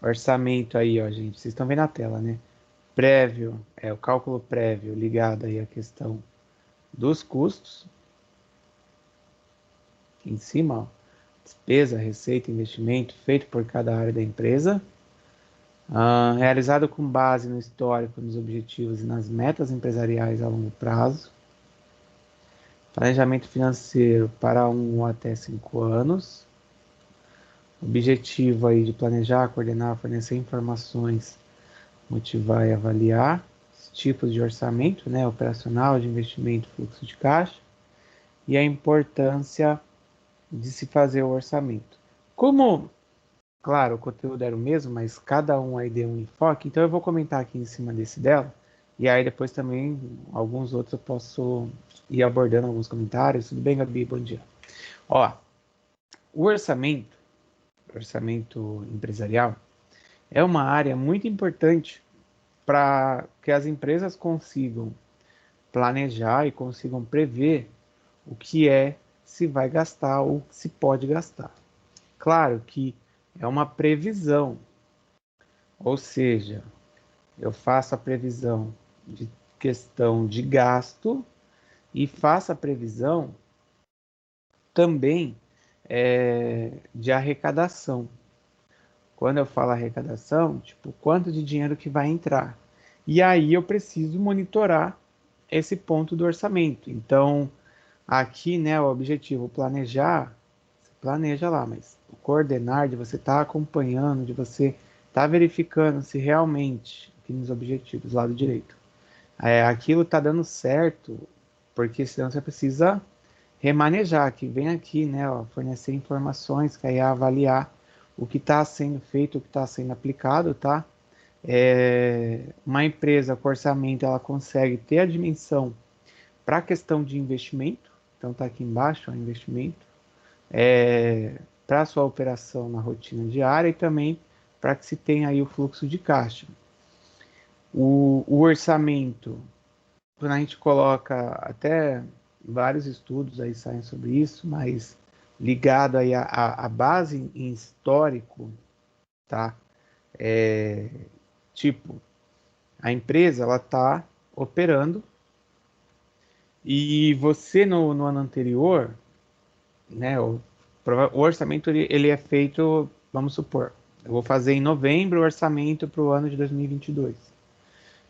Orçamento aí, ó, gente. Vocês estão vendo na tela, né? Prévio, o cálculo prévio ligado aí à questão dos custos. Aqui em cima, ó, despesa, receita, investimento feito por cada área da empresa. Realizado com base no histórico, nos objetivos e nas metas empresariais a longo prazo. Planejamento financeiro para 1 até 5 anos. Objetivo aí de planejar, coordenar, fornecer informações, motivar e avaliar. Os tipos de orçamento, né? Operacional, de investimento, fluxo de caixa. E a importância de se fazer o orçamento. Como, claro, o conteúdo era o mesmo, mas cada um aí deu um enfoque, então eu vou comentar aqui em cima desse dela, e aí depois também alguns outros eu posso ir abordando alguns comentários. Tudo bem, Gabi? Bom dia. Ó, o orçamento empresarial, é uma área muito importante para que as empresas consigam planejar e consigam prever o que se vai gastar ou se pode gastar. Claro que é uma previsão, ou seja, eu faço a previsão de questão de gasto e faço a previsão também de arrecadação. Quando eu falo arrecadação, tipo, quanto de dinheiro que vai entrar. E aí eu preciso monitorar esse ponto do orçamento. Então, aqui, né, o objetivo planejar, você planeja lá, mas o coordenar de você estar acompanhando, de você estar verificando se realmente, aqui nos objetivos, lado direito, aquilo está dando certo, porque senão você precisa remanejar, que vem aqui, né, ó, fornecer informações, que aí é avaliar o que está sendo feito, o que está sendo aplicado, tá? Uma empresa com orçamento, ela consegue ter a dimensão para a questão de investimento, então está aqui embaixo, ó, investimento, para a sua operação na rotina diária e também para que se tenha aí o fluxo de caixa. O orçamento, quando a gente coloca até vários estudos aí saem sobre isso, mas ligado aí à base em histórico, tá? Tipo, a empresa ela está operando e você no ano anterior, né? O orçamento ele é feito, vamos supor, eu vou fazer em novembro o orçamento para o ano de 2022.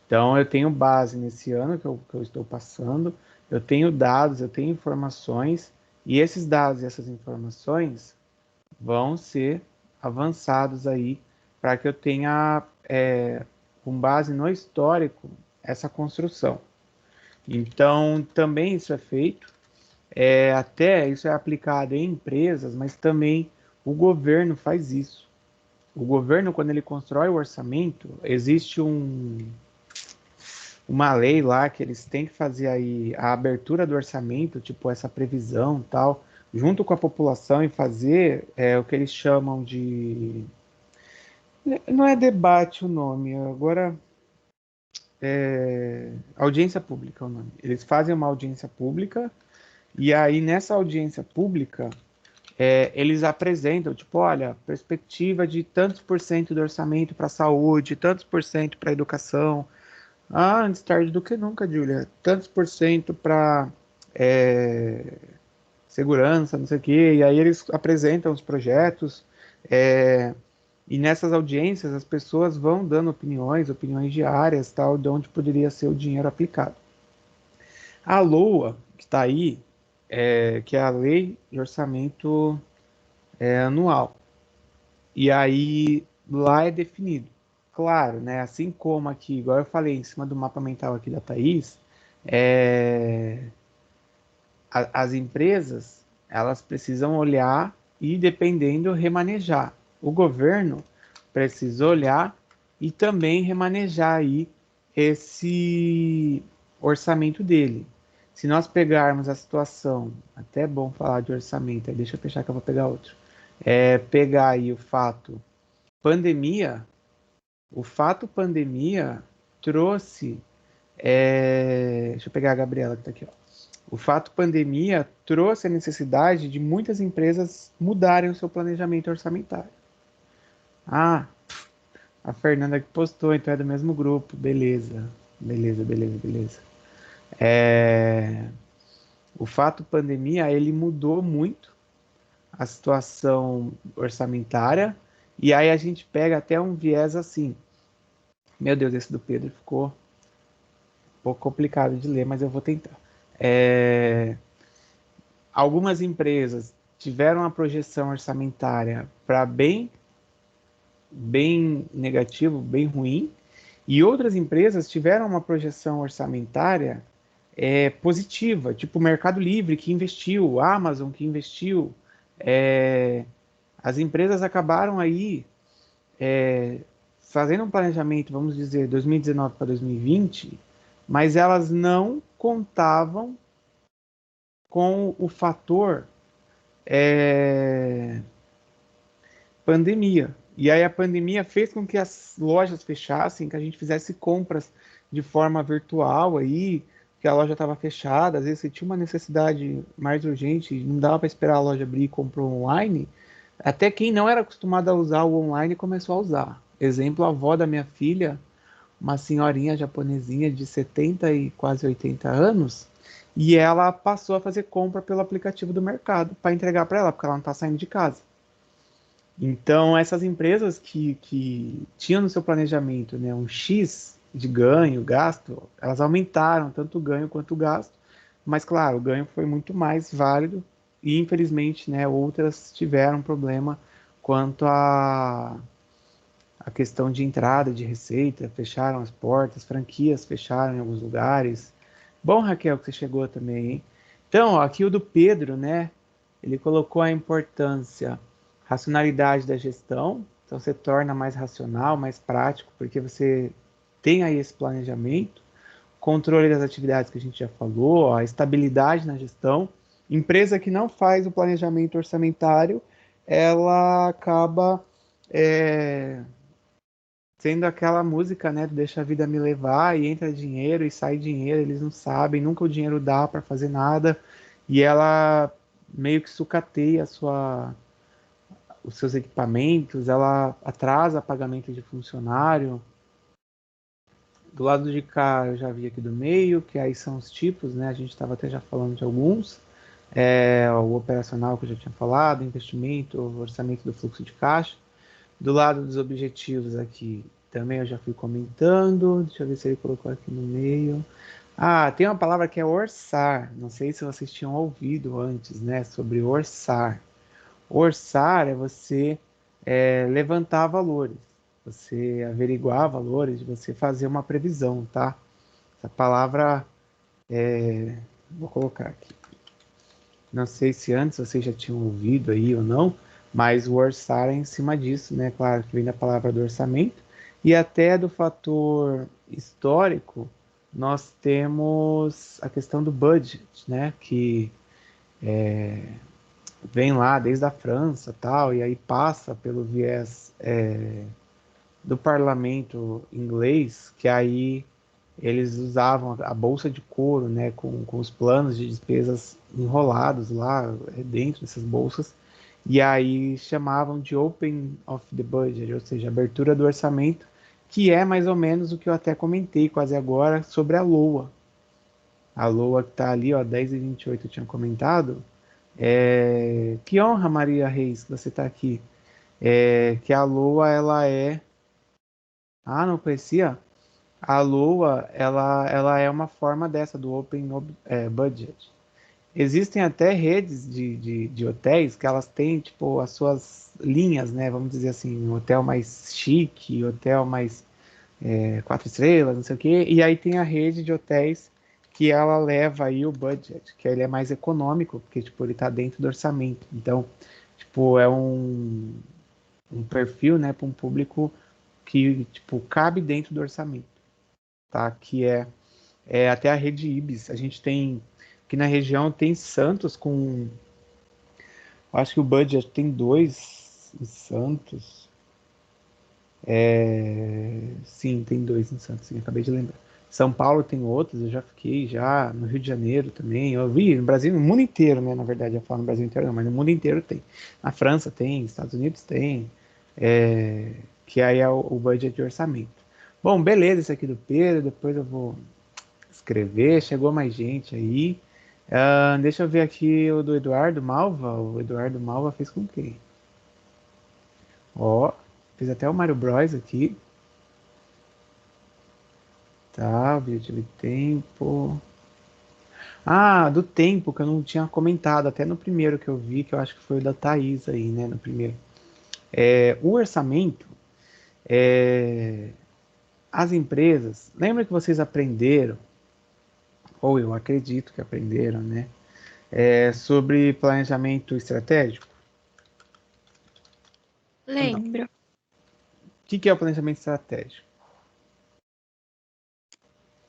Então, eu tenho base nesse ano que eu estou passando, eu tenho dados, eu tenho informações, e esses dados e essas informações vão ser avançados aí para que eu tenha, com base no histórico, essa construção. Então, também isso é feito, até isso é aplicado em empresas, mas também o governo faz isso. O governo, quando ele constrói o orçamento, existe uma lei lá que eles têm que fazer aí a abertura do orçamento, tipo essa previsão tal, junto com a população e fazer o que eles chamam de... Não é debate o nome, agora audiência pública é o nome. Eles fazem uma audiência pública e aí nessa audiência pública eles apresentam, tipo, olha, perspectiva de tantos por cento do orçamento para a saúde, tantos por cento para a educação. Ah, antes tarde do que nunca, Julia. Tantos por cento para segurança, não sei o quê. E aí eles apresentam os projetos. é, e nessas audiências as pessoas vão dando opiniões diárias, tal, de onde poderia ser o dinheiro aplicado. A LOA, que está aí, que é a Lei de Orçamento Anual. E aí lá é definido. Claro, né? Assim como aqui, igual eu falei, em cima do mapa mental aqui da Thaís, as empresas elas precisam olhar e, dependendo, remanejar. O governo precisa olhar e também remanejar aí esse orçamento dele. Se nós pegarmos a situação, até é bom falar de orçamento, deixa eu fechar que eu vou pegar outro. Pegar aí o fato pandemia, o fato pandemia trouxe. Deixa eu pegar a Gabriela que está aqui. Ó. O fato pandemia trouxe a necessidade de muitas empresas mudarem o seu planejamento orçamentário. Ah, A Fernanda que postou, então é do mesmo grupo. Beleza, beleza, beleza, beleza. É, o fato pandemia, ele mudou muito a situação orçamentária, e aí a gente pega até um viés assim. Meu Deus, esse do Pedro ficou um pouco complicado de ler, mas eu vou tentar. É, algumas empresas tiveram uma projeção orçamentária para bem negativo, bem ruim, e outras empresas tiveram uma projeção orçamentária positiva, tipo o Mercado Livre que investiu, a Amazon que investiu. É, as empresas acabaram aí fazendo um planejamento, vamos dizer, 2019 para 2020, mas elas não contavam com o fator é, pandemia. E aí a pandemia fez com que as lojas fechassem, que a gente fizesse compras de forma virtual aí, que a loja estava fechada, às vezes você tinha uma necessidade mais urgente, não dava para esperar a loja abrir e comprou online. Até quem não era acostumado a usar o online começou a usar. Exemplo, a avó da minha filha, uma senhorinha japonesinha de 70 e quase 80 anos, e ela passou a fazer compra pelo aplicativo do mercado para entregar para ela, porque ela não está saindo de casa. Então, essas empresas que tinham no seu planejamento, né, um X de ganho, gasto, elas aumentaram tanto o ganho quanto o gasto, mas, claro, o ganho foi muito mais válido e, infelizmente, né, outras tiveram problema quanto a questão de entrada de receita, fecharam as portas, franquias fecharam em alguns lugares. Bom, Raquel, que você chegou também, hein? Então, ó, aqui o do Pedro, né? Ele colocou a importância, racionalidade da gestão, então você torna mais racional, mais prático, porque você tem aí esse planejamento, controle das atividades que a gente já falou, ó, a estabilidade na gestão. Empresa que não faz o planejamento orçamentário, ela acaba é, sendo aquela música, né, do Deixa a Vida Me Levar, e entra dinheiro e sai dinheiro, eles não sabem, nunca o dinheiro dá para fazer nada, e ela meio que sucateia os seus equipamentos, ela atrasa pagamento de funcionário. Do lado de cá, eu já vi aqui do meio, que aí são os tipos, né, a gente estava até já falando de alguns, o operacional que eu já tinha falado, investimento, o orçamento do fluxo de caixa. Do lado dos objetivos aqui, também eu já fui comentando. Deixa eu ver se ele colocou aqui no meio. Ah, tem uma palavra que é orçar. Não sei se vocês tinham ouvido antes, né? Sobre orçar. Orçar é você levantar valores, você averiguar valores, você fazer uma previsão, tá? Essa palavra, vou colocar aqui. Não sei se antes vocês já tinham ouvido aí ou não, mas o orçar é em cima disso, né? Claro que vem da palavra do orçamento. E até do fator histórico, nós temos a questão do budget, né? Que vem lá desde a França tal, e aí passa pelo viés do parlamento inglês, que aí eles usavam a bolsa de couro, né, com os planos de despesas enrolados lá dentro dessas bolsas, e aí chamavam de Open of the Budget, ou seja, abertura do orçamento, que é mais ou menos o que eu até comentei quase agora sobre a LOA. A LOA que está ali, ó, 10:28 eu tinha comentado. Que honra, Maria Reis, que você está aqui. Que a LOA, ela é... Ah, não conhecia? A Lua, ela é uma forma dessa, do Open Budget. Existem até redes de hotéis que elas têm, tipo, as suas linhas, né? Vamos dizer assim, um hotel mais chique, hotel mais 4 estrelas, não sei o quê. E aí tem a rede de hotéis que ela leva aí o budget, que ele é mais econômico, porque, tipo, ele tá dentro do orçamento. Então, tipo, é um perfil, né, para um público que, tipo, cabe dentro do orçamento, tá? Que é até a rede Ibis. A gente tem aqui na região tem Santos com, acho que o budget tem dois em Santos. Sim, tem dois em Santos, sim, acabei de lembrar. São Paulo tem outros, eu já fiquei já no Rio de Janeiro também. Eu vi no Brasil, no mundo inteiro, né? Na verdade, eu falo no Brasil inteiro, não, mas no mundo inteiro tem. Na França tem, Estados Unidos tem. que aí é o budget de orçamento. Bom, beleza, esse aqui do Pedro, depois eu vou escrever, chegou mais gente aí. Deixa eu ver aqui o do Eduardo Malva. O Eduardo Malva fez com quem? Ó, fez até o Mario Bros aqui. Tá, objetivo de tempo. Ah, do tempo, que eu não tinha comentado, até no primeiro que eu vi, que eu acho que foi o da Thaís aí, né, no primeiro. O orçamento, é, as empresas, lembra que vocês aprenderam, ou eu acredito que aprenderam, né, sobre planejamento estratégico? Ou não? O Lembro. que é o planejamento estratégico?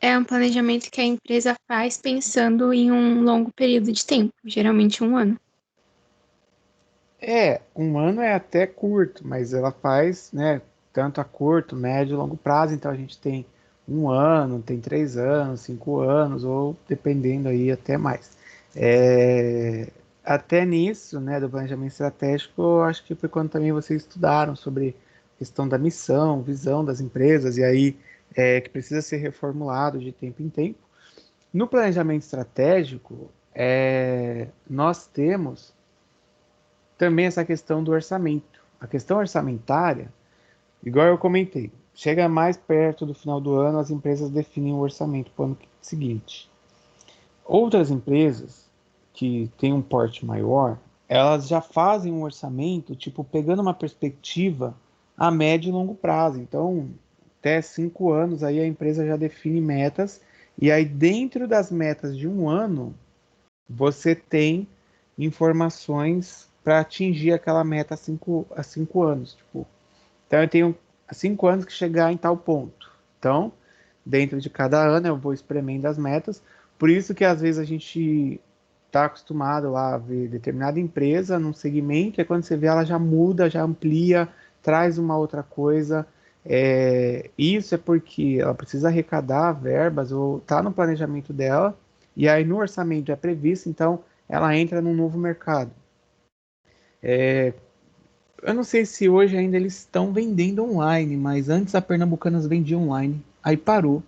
É um planejamento que a empresa faz pensando em um longo período de tempo, geralmente um ano. Um ano é até curto, mas ela faz, né, tanto a curto, médio e longo prazo. Então a gente tem um ano, tem 3 anos, 5 anos, ou dependendo aí até mais. Até nisso, né, do planejamento estratégico, eu acho que foi quando também vocês estudaram sobre a questão da missão, visão das empresas, e aí que precisa ser reformulado de tempo em tempo. No planejamento estratégico, nós temos também essa questão do orçamento. A questão orçamentária, igual eu comentei, chega mais perto do final do ano, as empresas definem o orçamento para o ano seguinte. Outras empresas que têm um porte maior, elas já fazem um orçamento, tipo, pegando uma perspectiva a médio e longo prazo. Então, até 5 anos aí a empresa já define metas, e aí dentro das metas de um ano, você tem informações para atingir aquela meta a cinco anos. Tipo, então eu tenho 5 anos que chegar em tal ponto. Então, dentro de cada ano eu vou espremendo as metas. Por isso que às vezes a gente está acostumado a ver determinada empresa num segmento, e quando você vê ela já muda, já amplia, traz uma outra coisa. Isso é porque ela precisa arrecadar verbas ou está no planejamento dela, e aí no orçamento é previsto, então ela entra num novo mercado. Eu não sei se hoje ainda eles estão vendendo online, mas antes a Pernambucanas vendia online, aí parou.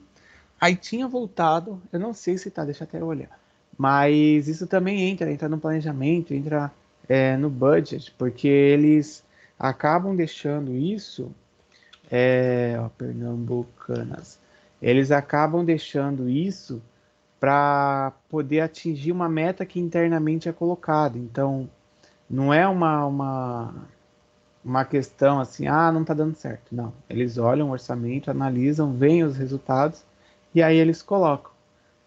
Aí tinha voltado, eu não sei se tá, deixa eu até olhar. Mas isso também entra no planejamento, entra no budget, porque eles acabam deixando isso, ó, Pernambucanas, eles acabam deixando isso para poder atingir uma meta que internamente é colocada. Então, não é uma questão assim, não está dando certo. Não, eles olham o orçamento, analisam, veem os resultados e aí eles colocam.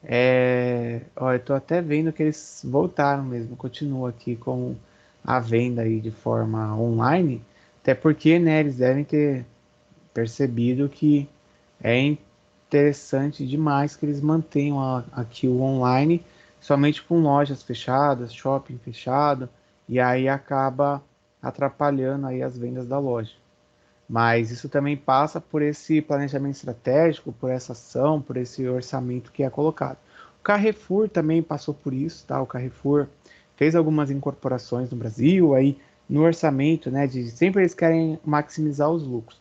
Eu estou até vendo que eles voltaram mesmo, continua aqui com a venda aí de forma online, até porque, né, eles devem ter percebido que é interessante demais que eles mantenham aqui o online somente com lojas fechadas, shopping fechado, e aí acaba atrapalhando aí as vendas da loja. Mas isso também passa por esse planejamento estratégico, por essa ação, por esse orçamento que é colocado. O Carrefour também passou por isso, tá? O Carrefour fez algumas incorporações no Brasil, aí no orçamento, né, de sempre eles querem maximizar os lucros.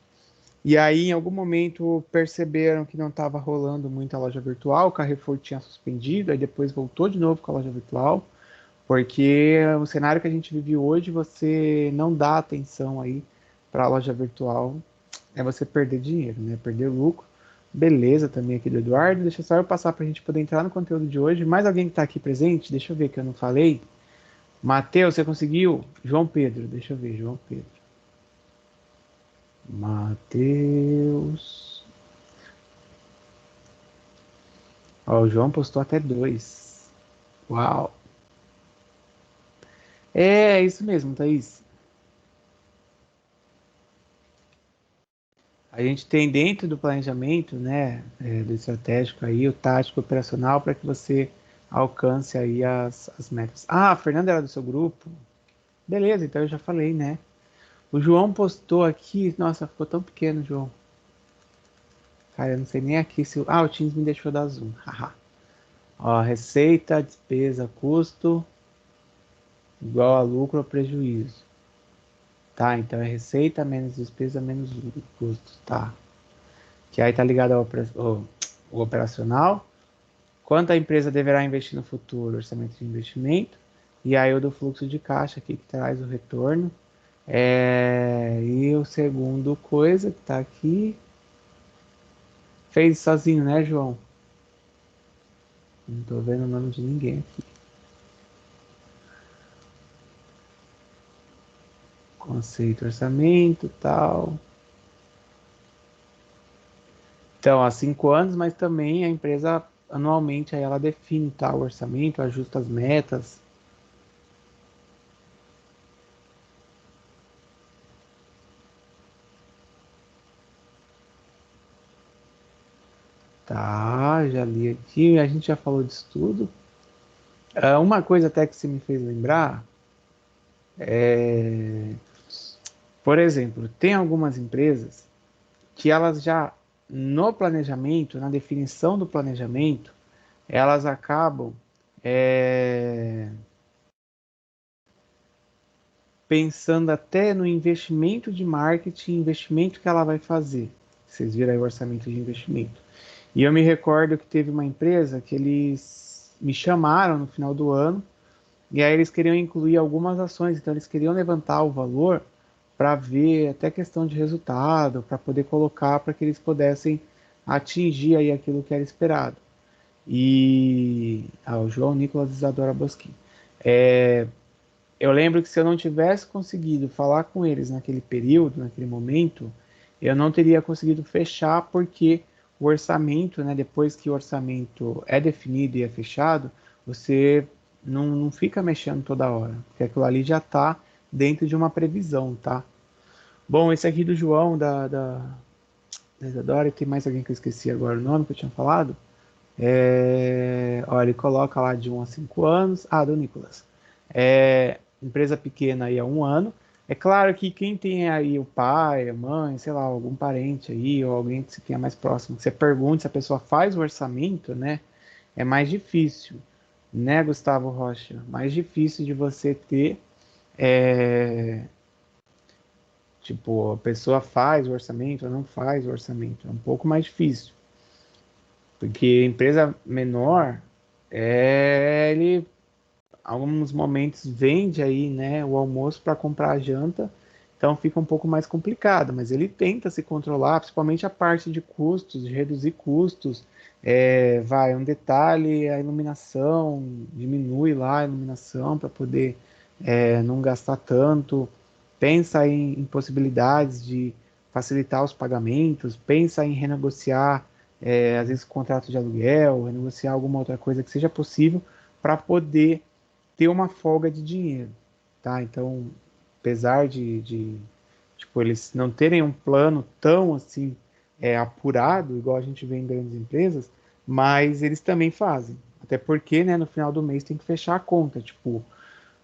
E aí, em algum momento, perceberam que não estava rolando muita loja virtual, o Carrefour tinha suspendido, aí depois voltou de novo com a loja virtual, porque o cenário que a gente vive hoje, você não dá atenção aí para a loja virtual, é você perder dinheiro, né? Perder lucro. Beleza também aqui do Eduardo. Deixa só eu passar para a gente poder entrar no conteúdo de hoje. Mais alguém que está aqui presente? Deixa eu ver que eu não falei. Matheus, você conseguiu? João Pedro, deixa eu ver, João Pedro. Matheus. Ó, o João postou até 2. Uau. É isso mesmo, Thaís. A gente tem dentro do planejamento, né, do estratégico aí, o tático operacional para que você alcance aí as metas. Ah, a Fernanda era do seu grupo? Beleza, então eu já falei, né? O João postou aqui, nossa, ficou tão pequeno, João. Cara, eu não sei nem aqui se. O Teams me deixou dar zoom. Haha. Ó, receita, despesa, custo igual a lucro ou prejuízo. tá? Então é receita menos despesa menos custos, tá? Que aí tá ligado ao operacional. Quanto a empresa deverá investir no futuro, orçamento de investimento. E aí o do fluxo de caixa aqui que traz o retorno. E o segundo coisa que tá aqui. Fez sozinho, né, João? Não tô vendo o nome de ninguém aqui. Conceito, orçamento, tal. Então, há 5 anos, mas também a empresa anualmente aí ela define tal orçamento, ajusta as metas. Tá, já li aqui, a gente já falou disso tudo. Uma coisa até que você me fez lembrar é, por exemplo, tem algumas empresas que elas já no planejamento, na definição do planejamento, elas acabam é, pensando até no investimento de marketing, investimento que ela vai fazer. Vocês viram aí o orçamento de investimento. E eu me recordo que teve uma empresa que eles me chamaram no final do ano e aí eles queriam incluir algumas ações, então eles queriam levantar o valor para ver até questão de resultado, para poder colocar para que eles pudessem atingir aí aquilo que era esperado. E o João Nicolas Isadora Bosquim. Eu lembro que se eu não tivesse conseguido falar com eles naquele período, naquele momento, eu não teria conseguido fechar porque o orçamento, né, depois que o orçamento é definido e é fechado, você não fica mexendo toda hora, porque aquilo ali já está dentro de uma previsão, tá? Bom, esse aqui do João, da Isadora, e tem mais alguém que eu esqueci agora o nome que eu tinha falado. Olha, ele coloca lá de 1 a 5 anos. Ah, do Nicolas. Empresa pequena aí há 1 ano. É claro que quem tem aí o pai, a mãe, sei lá, algum parente aí, ou alguém que você tenha mais próximo, que você pergunte se a pessoa faz o orçamento, né? É mais difícil, né, Gustavo Rocha? Mais difícil de você ter, é, tipo, a pessoa faz o orçamento ou não faz o orçamento. É um pouco mais difícil. Porque empresa menor, ele alguns momentos vende aí, né, o almoço para comprar a janta, então fica um pouco mais complicado, mas ele tenta se controlar, principalmente a parte de custos, de reduzir custos. Um detalhe, a iluminação, diminui lá a iluminação para poder não gastar tanto. Pensa em possibilidades de facilitar os pagamentos, pensa em renegociar, às vezes, contrato de aluguel, renegociar alguma outra coisa que seja possível para poder ter uma folga de dinheiro, tá? Então, apesar de tipo, eles não terem um plano tão assim apurado, igual a gente vê em grandes empresas, mas eles também fazem. Até porque, né, no final do mês tem que fechar a conta, tipo,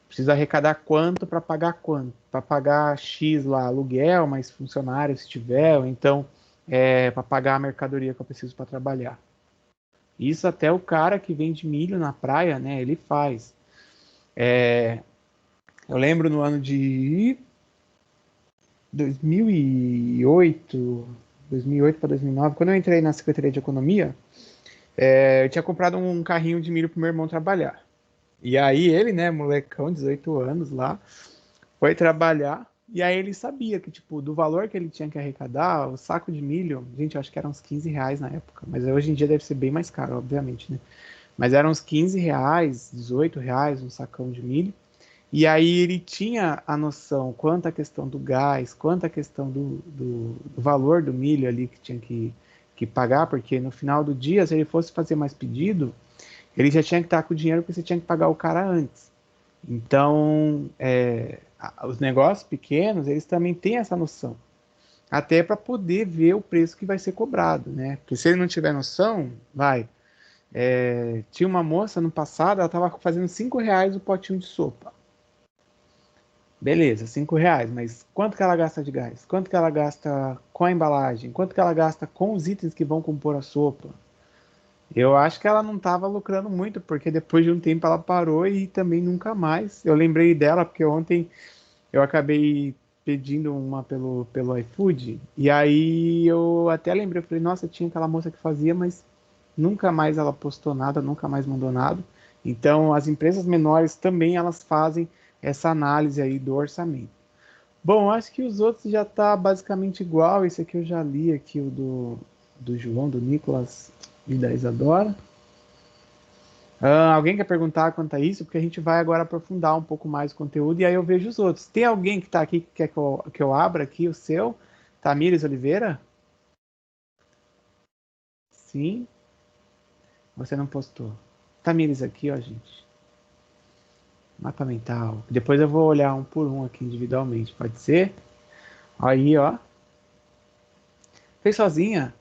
precisa arrecadar quanto para pagar quanto, para pagar X lá aluguel, mais funcionários se tiver, ou então para pagar a mercadoria que eu preciso para trabalhar. Isso até o cara que vende milho na praia, né, ele faz. Eu lembro no ano de 2008, 2008 para 2009, quando eu entrei na Secretaria de Economia, eu tinha comprado um carrinho de milho para meu irmão trabalhar. E aí ele, né, molecão, 18 anos lá, foi trabalhar e aí ele sabia que, tipo, do valor que ele tinha que arrecadar, o saco de milho, gente, eu acho que eram uns 15 reais na época, mas hoje em dia deve ser bem mais caro, obviamente, né? Mas eram uns 15 reais, 18 reais um sacão de milho. E aí ele tinha a noção quanto à questão do gás, quanto à questão do valor do milho ali que tinha que pagar, porque no final do dia, se ele fosse fazer mais pedido, ele já tinha que estar com o dinheiro porque você tinha que pagar o cara antes. Então, os negócios pequenos, eles também têm essa noção. Até para poder ver o preço que vai ser cobrado, né? Porque se ele não tiver noção, vai. Tinha uma moça no passado, ela estava fazendo 5 reais o potinho de sopa. Beleza, 5 reais, mas quanto que ela gasta de gás? Quanto que ela gasta com a embalagem? Quanto que ela gasta com os itens que vão compor a sopa? Eu acho que ela não estava lucrando muito, porque depois de um tempo ela parou e também nunca mais. Eu lembrei dela porque ontem eu acabei pedindo uma pelo iFood, e aí eu até lembrei, eu falei, nossa, tinha aquela moça que fazia, mas nunca mais ela postou nada, nunca mais mandou nada. Então, as empresas menores também elas fazem essa análise aí do orçamento. Bom, acho que os outros já tá basicamente igual. Esse aqui eu já li aqui, o do João, do Nicolas e da Isadora. Alguém quer perguntar quanto a isso? Porque a gente vai agora aprofundar um pouco mais o conteúdo e aí eu vejo os outros. Tem alguém que está aqui que quer que eu abra aqui o seu? Tamires Oliveira? Sim. Você não postou. Tamires aqui, ó, gente. Mapa mental. Depois eu vou olhar um por um aqui individualmente. Pode ser? Aí, ó. Fez sozinha?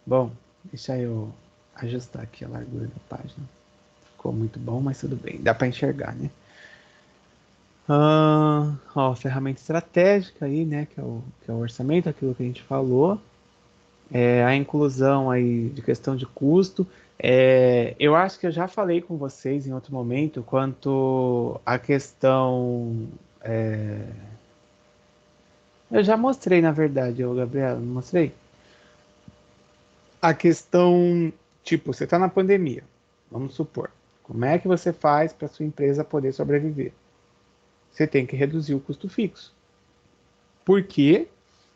Bom, deixa eu ajustar aqui a largura da página. Ficou muito bom, mas tudo bem. Dá para enxergar, né? Ó, ferramenta estratégica aí, né? Que é o orçamento, aquilo que a gente falou. A inclusão aí de questão de custo. Eu acho que eu já falei com vocês em outro momento quanto à questão. Eu já mostrei, na verdade, eu, Gabriela, não mostrei? A questão, tipo, você está na pandemia, vamos supor. Como é que você faz para sua empresa poder sobreviver? Você tem que reduzir o custo fixo. Por quê?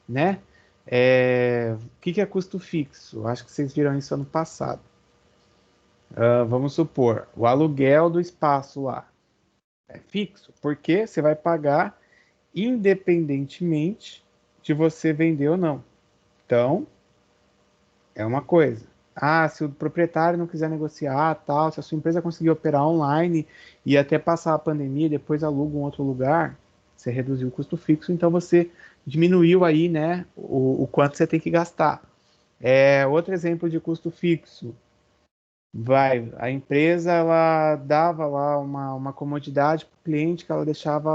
Né? O que é custo fixo? Acho que vocês viram isso ano passado. Vamos supor, o aluguel do espaço lá é fixo, porque você vai pagar independentemente de você vender ou não. Então, é uma coisa. Ah, se o proprietário não quiser negociar, tal, se a sua empresa conseguir operar online e até passar a pandemia, depois aluga um outro lugar, você reduziu o custo fixo, então você diminuiu aí, né, o quanto você tem que gastar. Outro exemplo de custo fixo. A empresa ela dava lá uma comodidade para o cliente que ela deixava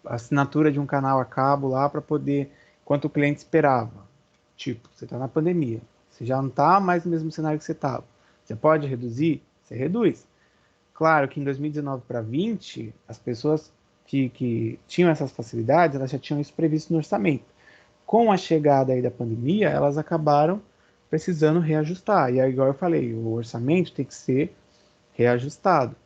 a assinatura de um canal a cabo lá para poder, enquanto o cliente esperava. Tipo, você está na pandemia, você já não está mais no mesmo cenário que você estava. Você pode reduzir? Você reduz. Claro que em 2019 para 20, as pessoas que tinham essas facilidades, elas já tinham isso previsto no orçamento. Com a chegada aí da pandemia, elas acabaram precisando reajustar. E aí, igual eu falei, o orçamento tem que ser reajustado.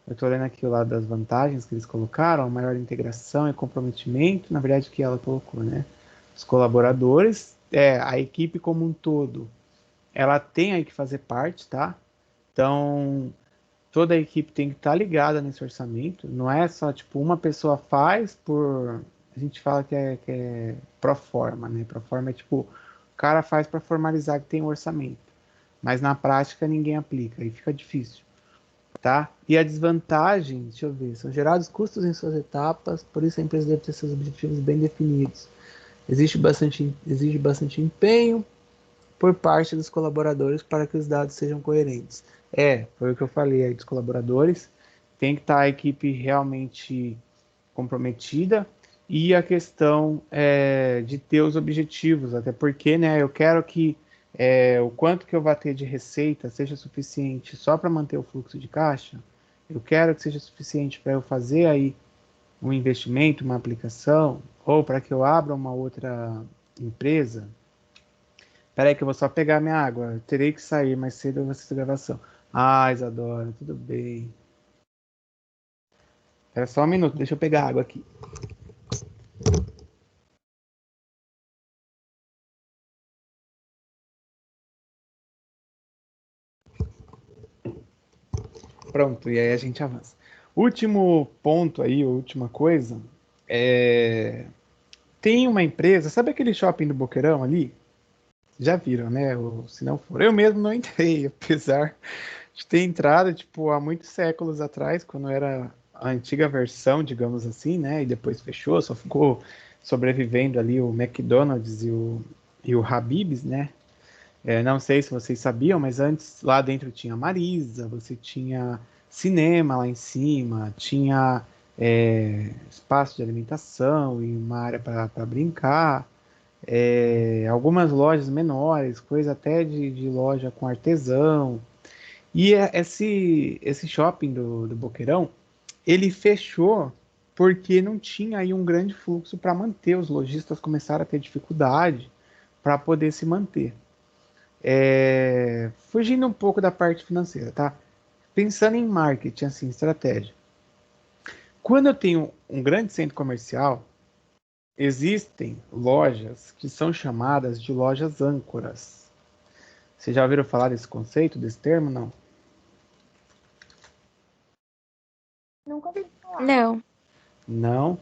Eu estou olhando aqui o lado das vantagens que eles colocaram, a maior integração e comprometimento, na verdade que ela colocou, né? Os colaboradores, a equipe como um todo, ela tem aí que fazer parte, tá? Então, toda a equipe tem que estar ligada nesse orçamento, não é só, tipo, uma pessoa faz a gente fala que é pro forma, né? Pro forma é tipo, o cara faz para formalizar que tem um orçamento, mas na prática ninguém aplica, e fica difícil. Tá? E a desvantagem, deixa eu ver, são gerados custos em suas etapas, por isso a empresa deve ter seus objetivos bem definidos. Exige bastante empenho por parte dos colaboradores para que os dados sejam coerentes. Foi o que eu falei aí dos colaboradores. Tem que estar a equipe realmente comprometida e a questão de ter os objetivos, até porque, né, eu quero que o quanto que eu vou ter de receita seja suficiente só para manter o fluxo de caixa. Eu quero que seja suficiente para eu fazer aí um investimento, uma aplicação, ou para que eu abra uma outra empresa. Peraí que eu vou só pegar minha água. Eu terei que sair mais cedo eu vou assistir a gravação. Ah, Isadora, tudo bem. Era só um minuto, deixa eu pegar água aqui. Pronto, e aí a gente avança. Último ponto aí, última coisa, tem uma empresa, sabe aquele shopping do Boqueirão ali? Já viram, né? Ou, se não for, eu mesmo não entrei, apesar de ter entrado, tipo, há muitos séculos atrás, quando era a antiga versão, digamos assim, né? E depois fechou, só ficou sobrevivendo ali o McDonald's e o Habib's, né? Não sei se vocês sabiam, mas antes lá dentro tinha Marisa, você tinha cinema lá em cima, tinha espaço de alimentação e uma área para brincar, algumas lojas menores, coisa até de loja com artesão. E esse shopping do Boqueirão, ele fechou porque não tinha aí um grande fluxo para manter. Os lojistas começaram a ter dificuldade para poder se manter. Fugindo um pouco da parte financeira, tá? Pensando em marketing, assim, estratégia. Quando eu tenho um grande centro comercial, existem lojas que são chamadas de lojas âncoras. Vocês já ouviram falar desse conceito, desse termo? Não? Nunca ouvi falar. Não. Não?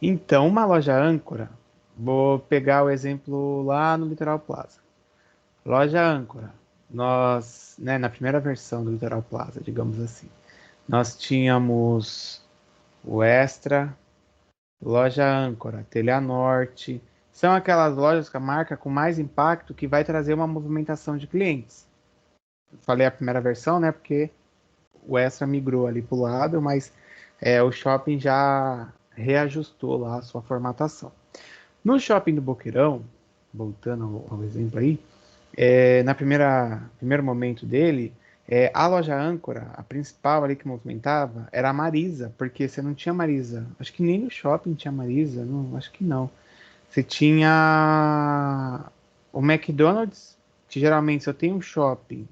Então, uma loja âncora, vou pegar o exemplo lá no Litoral Plaza. Loja âncora, nós, né, na primeira versão do Litoral Plaza, digamos assim, nós tínhamos o Extra, loja âncora, Telha Norte. São aquelas lojas com a marca com mais impacto que vai trazer uma movimentação de clientes. Falei a primeira versão, né? Porque o Extra migrou ali para o lado, mas o shopping já reajustou lá a sua formatação. No shopping do Boqueirão, voltando ao exemplo aí, na primeiro momento dele, a loja âncora, a principal ali que movimentava, era a Marisa, porque você não tinha Marisa. Acho que nem no shopping tinha Marisa, não, acho que não. Você tinha o McDonald's, que geralmente se eu tenho um shopping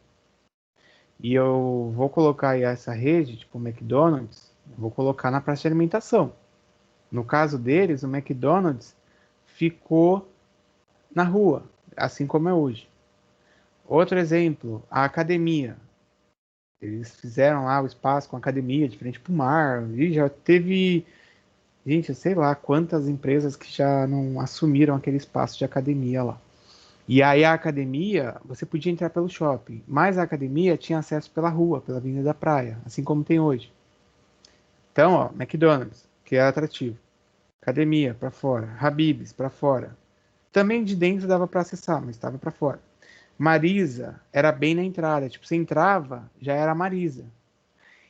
e eu vou colocar aí essa rede, tipo o McDonald's, vou colocar na praça de alimentação. No caso deles, o McDonald's ficou na rua, assim como é hoje. Outro exemplo, a academia. Eles fizeram lá o espaço com academia de frente para o mar. E já teve, gente, eu sei lá quantas empresas que já não assumiram aquele espaço de academia lá. E aí a academia, você podia entrar pelo shopping, mas a academia tinha acesso pela rua, pela Avenida da Praia, assim como tem hoje. Então, ó, McDonald's, que é atrativo. Academia, para fora. Habib's, para fora. Também de dentro dava para acessar, mas estava para fora. Marisa era bem na entrada. Tipo, você entrava, já era Marisa.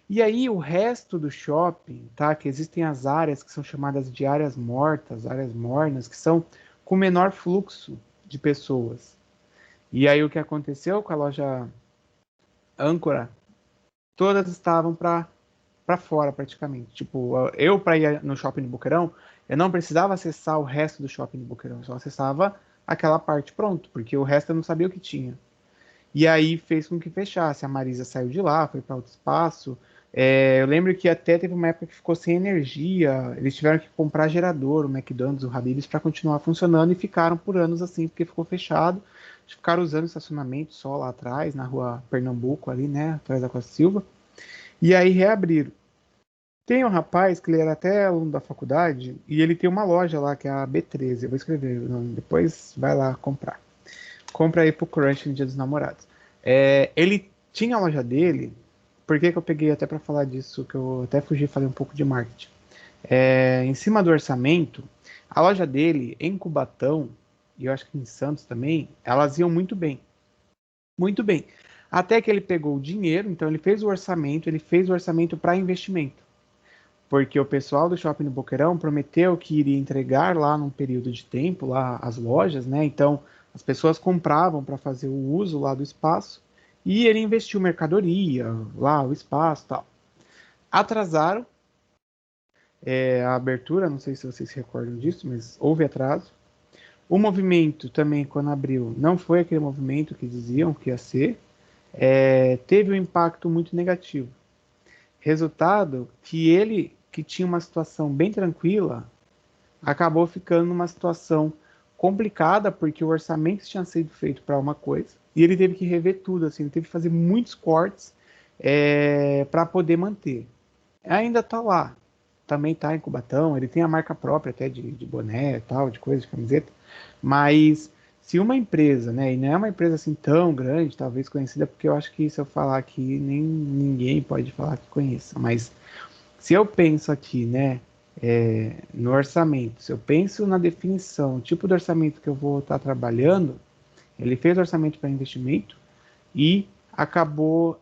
E aí o resto do shopping, tá? Que existem as áreas que são chamadas de áreas mortas, áreas mornas, que são com menor fluxo de pessoas. E aí o que aconteceu com a loja âncora? Todas estavam para fora praticamente. Tipo, eu para ir no shopping de Boqueirão, eu não precisava acessar o resto do shopping de Boqueirão, eu só acessava aquela parte pronto, porque o resto eu não sabia o que tinha. E aí fez com que fechasse. A Marisa saiu de lá, foi para outro espaço. Eu lembro que até teve uma época que ficou sem energia. Eles tiveram que comprar gerador, o McDonald's, o Habib's, para continuar funcionando e ficaram por anos assim, porque ficou fechado. Ficaram usando estacionamento só lá atrás, na rua Pernambuco, ali, né, atrás da Costa Silva. E aí reabriram. Tem um rapaz que ele era até aluno da faculdade e ele tem uma loja lá que é a B13. Eu vou escrever o nome, depois vai lá comprar. Compra aí pro Crunch no Dia dos Namorados. Ele tinha a loja dele, por que que eu peguei até para falar disso, que eu até fugi e falei um pouco de marketing. Em cima do orçamento, a loja dele em Cubatão, e eu acho que em Santos também, elas iam muito bem. Muito bem. Até que ele pegou o dinheiro, então ele fez o orçamento para investimento. Porque o pessoal do Shopping do Boqueirão prometeu que iria entregar lá num período de tempo, lá as lojas, né? Então as pessoas compravam para fazer o uso lá do espaço e ele investiu mercadoria, lá o espaço e tal. Atrasaram a abertura, não sei se vocês se recordam disso, mas houve atraso. O movimento também, quando abriu, não foi aquele movimento que diziam que ia ser. Teve um impacto muito negativo. Resultado que ele, que tinha uma situação bem tranquila, acabou ficando numa situação complicada, porque o orçamento tinha sido feito para uma coisa, e ele teve que rever tudo, assim, ele teve que fazer muitos cortes para poder manter. Ainda está lá, também está em Cubatão, ele tem a marca própria até de boné e tal, de coisa, de camiseta, mas se uma empresa, né, e não é uma empresa assim tão grande, talvez conhecida, porque eu acho que se eu falar aqui, nem ninguém pode falar que conheça, mas se eu penso aqui, né, no orçamento, se eu penso na definição, o tipo de orçamento que eu vou estar trabalhando, ele fez orçamento para investimento e acabou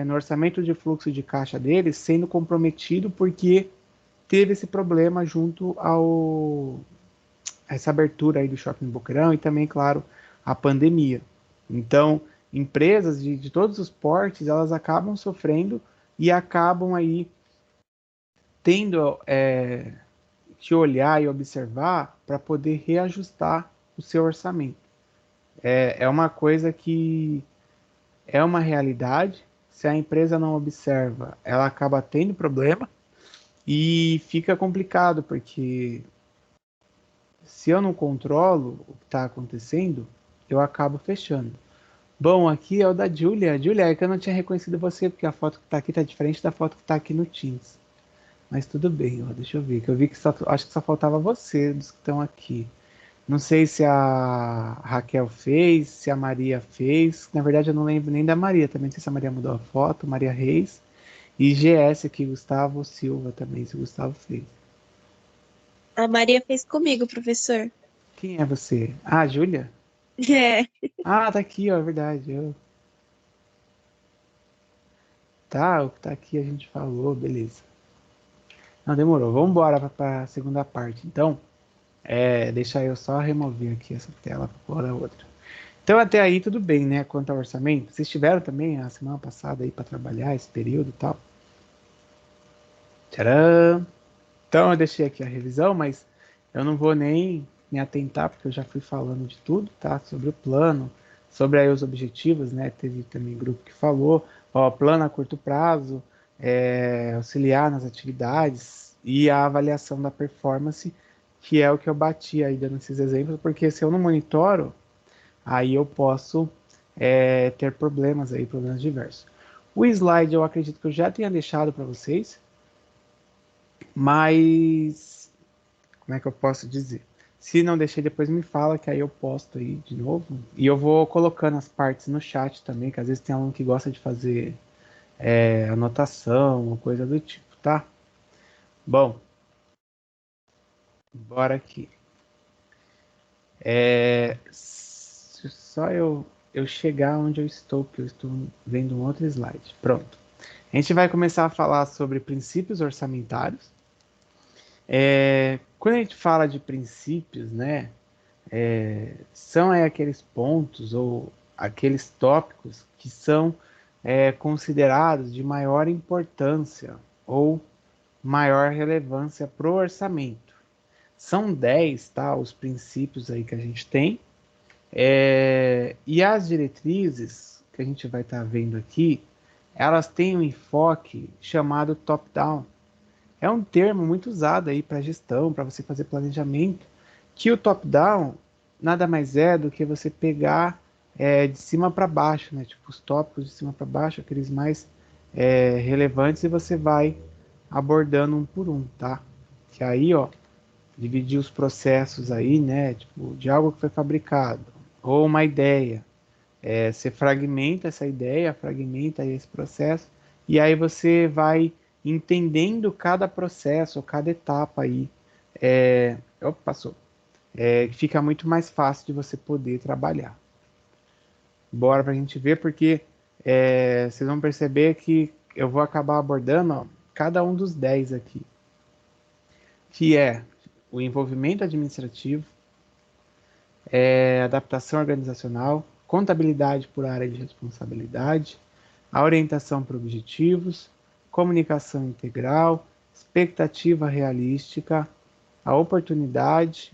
no orçamento de fluxo de caixa dele sendo comprometido porque teve esse problema junto a essa abertura aí do Shopping Boqueirão e também, claro, a pandemia. Então, empresas de todos os portes, elas acabam sofrendo e acabam aí tendo que olhar e observar para poder reajustar o seu orçamento. É uma coisa que é uma realidade. Se a empresa não observa, ela acaba tendo problema e fica complicado, porque se eu não controlo o que está acontecendo, eu acabo fechando. Bom, aqui é o da Julia. Julia, é que eu não tinha reconhecido você, porque a foto que está aqui está diferente da foto que está aqui no Teams. Mas tudo bem, ó, deixa eu ver. Que eu vi que acho que só faltava você dos que estão aqui. Não sei se a Raquel fez, se a Maria fez. Na verdade, eu não lembro nem da Maria também. Não sei se a Maria mudou a foto. Maria Reis. E GS aqui, Gustavo Silva também, se o Gustavo fez. A Maria fez comigo, professor. Quem é você? Ah, Júlia? É. Ah, tá aqui, ó, é verdade. Tá, o que tá aqui a gente falou, beleza. Não, demorou. Vamos embora para a segunda parte. Então, deixa eu só remover aqui essa tela para pôr a outra. Então, até aí tudo bem, né? Quanto ao orçamento. Vocês tiveram também a semana passada aí para trabalhar esse período e tal. Tcharam! Então, eu deixei aqui a revisão, mas eu não vou nem me atentar, porque eu já fui falando de tudo, tá? Sobre o plano, sobre aí os objetivos, né? Teve também grupo que falou, ó, plano a curto prazo, auxiliar nas atividades e a avaliação da performance, que é o que eu bati aí dando esses exemplos, porque se eu não monitoro, aí eu posso ter problemas aí, problemas diversos. O slide eu acredito que eu já tenha deixado para vocês, mas como é que eu posso dizer? Se não deixei, depois me fala, que aí eu posto aí de novo. E eu vou colocando as partes no chat também, que às vezes tem aluno que gosta de fazer anotação ou coisa do tipo, tá? Bom, bora aqui. Só eu chegar onde eu estou, porque eu estou vendo um outro slide. Pronto. A gente vai começar a falar sobre princípios orçamentários. Quando a gente fala de princípios, né, são aí aqueles pontos ou aqueles tópicos que são considerados de maior importância ou maior relevância para o orçamento. São 10, tá, os princípios aí que a gente tem. E as diretrizes que a gente vai estar vendo aqui, elas têm um enfoque chamado top-down. É um termo muito usado aí para gestão, para você fazer planejamento, que o top-down nada mais é do que você pegar de cima para baixo, né? Tipo os tópicos de cima para baixo, aqueles mais relevantes, e você vai abordando um por um, tá? Que aí, ó, dividir os processos aí, né? Tipo, de algo que foi fabricado, ou uma ideia. Você fragmenta essa ideia, fragmenta esse processo, e aí você vai entendendo cada processo, cada etapa aí. Opa, passou. Fica muito mais fácil de você poder trabalhar. Bora para a gente ver, porque vocês vão perceber que eu vou acabar abordando, ó, cada um dos 10 aqui, que é o envolvimento administrativo, adaptação organizacional, contabilidade por área de responsabilidade, a orientação para objetivos, comunicação integral, expectativa realística, a oportunidade,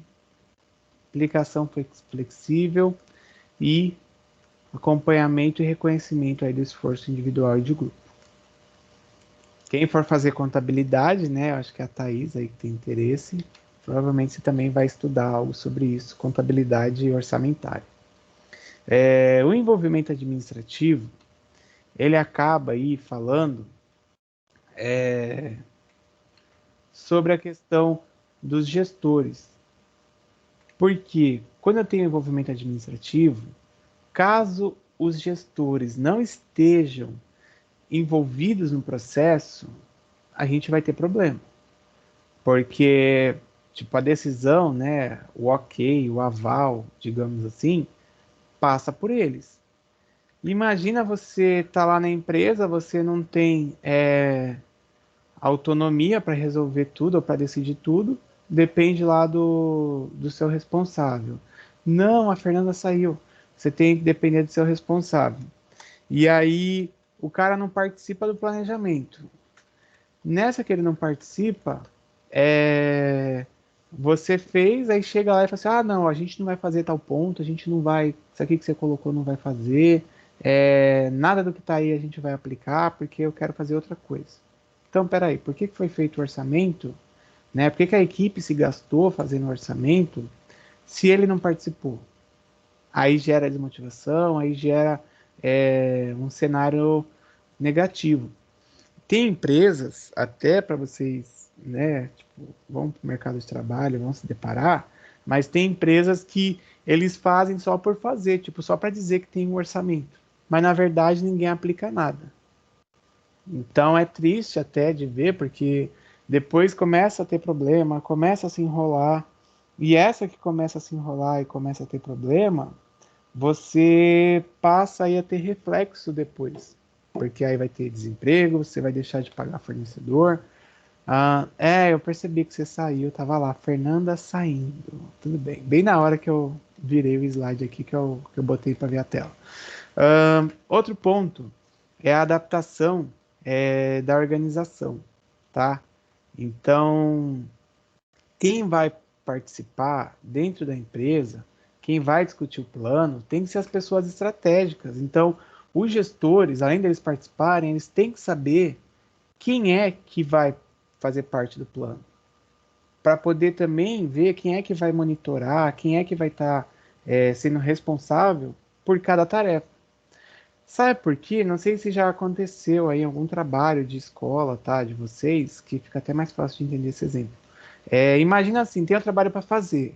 aplicação flexível e acompanhamento e reconhecimento aí do esforço individual e de grupo. Quem for fazer contabilidade, né, eu acho que é a Thaís aí que tem interesse, provavelmente você também vai estudar algo sobre isso, contabilidade orçamentária. O envolvimento administrativo, ele acaba aí falando sobre a questão dos gestores. Porque quando eu tenho envolvimento administrativo, caso os gestores não estejam envolvidos no processo, a gente vai ter problema. Porque, tipo, a decisão, né, o ok, o aval, digamos assim, passa por eles. Imagina você tá lá na empresa, você não tem autonomia para resolver tudo ou para decidir tudo, depende lá do seu responsável. Não, a Fernanda saiu. você tem que depender do seu responsável. E aí o cara não participa do planejamento. Nessa que ele não participa, você fez, aí chega lá e fala assim, ah, não, a gente não vai fazer tal ponto, a gente não vai, isso aqui que você colocou não vai fazer, nada do que está aí a gente vai aplicar, porque eu quero fazer outra coisa. Então, peraí, por que foi feito o orçamento? Né? Por que a equipe se gastou fazendo o orçamento se ele não participou? Aí gera desmotivação, aí gera um cenário negativo. Tem empresas, até para vocês, né, tipo, vão para o mercado de trabalho, vão se deparar, mas tem empresas que eles fazem só por fazer, tipo, só para dizer que tem um orçamento. Mas na verdade ninguém aplica nada. Então é triste até de ver, porque depois começa a ter problema, começa a se enrolar, e essa que começa a se enrolar e começa a ter problema, você passa aí a ter reflexo depois. Porque aí vai ter desemprego, você vai deixar de pagar fornecedor. Eu percebi que você saiu, tava lá, Fernanda saindo. Tudo bem. Bem na hora que eu virei o slide aqui que eu botei para ver a tela. Outro ponto é a adaptação da organização, tá? Então, quem vai participar dentro da empresa, quem vai discutir o plano, tem que ser as pessoas estratégicas. Então, os gestores, além deles participarem, eles têm que saber quem é que vai fazer parte do plano, para poder também ver quem é que vai monitorar, quem é que vai estar sendo responsável por cada tarefa. Sabe por quê? Não sei se já aconteceu aí em algum trabalho de escola, tá, de vocês, que fica até mais fácil de entender esse exemplo. Imagina assim, tem um trabalho para fazer.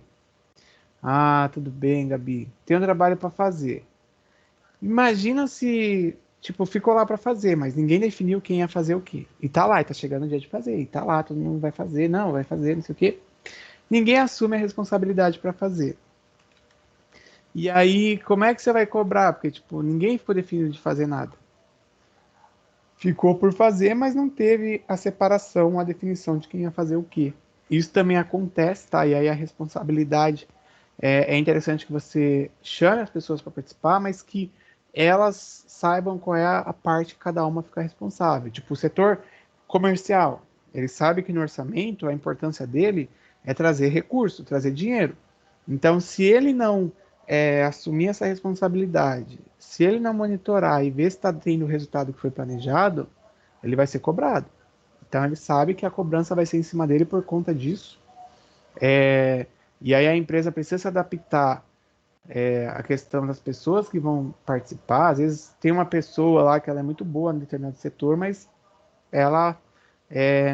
Ah, tudo bem, Gabi. Tem um trabalho para fazer. Imagina se, tipo, ficou lá para fazer, mas ninguém definiu quem ia fazer o quê. E tá lá, e tá chegando o dia de fazer, e tá lá, todo mundo vai fazer, não, vai fazer, não sei o quê. Ninguém assume a responsabilidade para fazer. E aí, como é que você vai cobrar? Porque, tipo, ninguém ficou definido de fazer nada. Ficou por fazer, mas não teve a separação, a definição de quem ia fazer o quê. Isso também acontece, tá? E aí a responsabilidade é interessante que você chame as pessoas para participar, mas que elas saibam qual é a parte que cada uma fica responsável. Tipo, o setor comercial, ele sabe que no orçamento a importância dele é trazer recurso, trazer dinheiro. Então, se ele não assumir essa responsabilidade, se ele não monitorar e ver se está tendo o resultado que foi planejado, ele vai ser cobrado. Então, ele sabe que a cobrança vai ser em cima dele por conta disso. E aí a empresa precisa se adaptar à questão das pessoas que vão participar. Às vezes tem uma pessoa lá que ela é muito boa em determinado setor, mas ela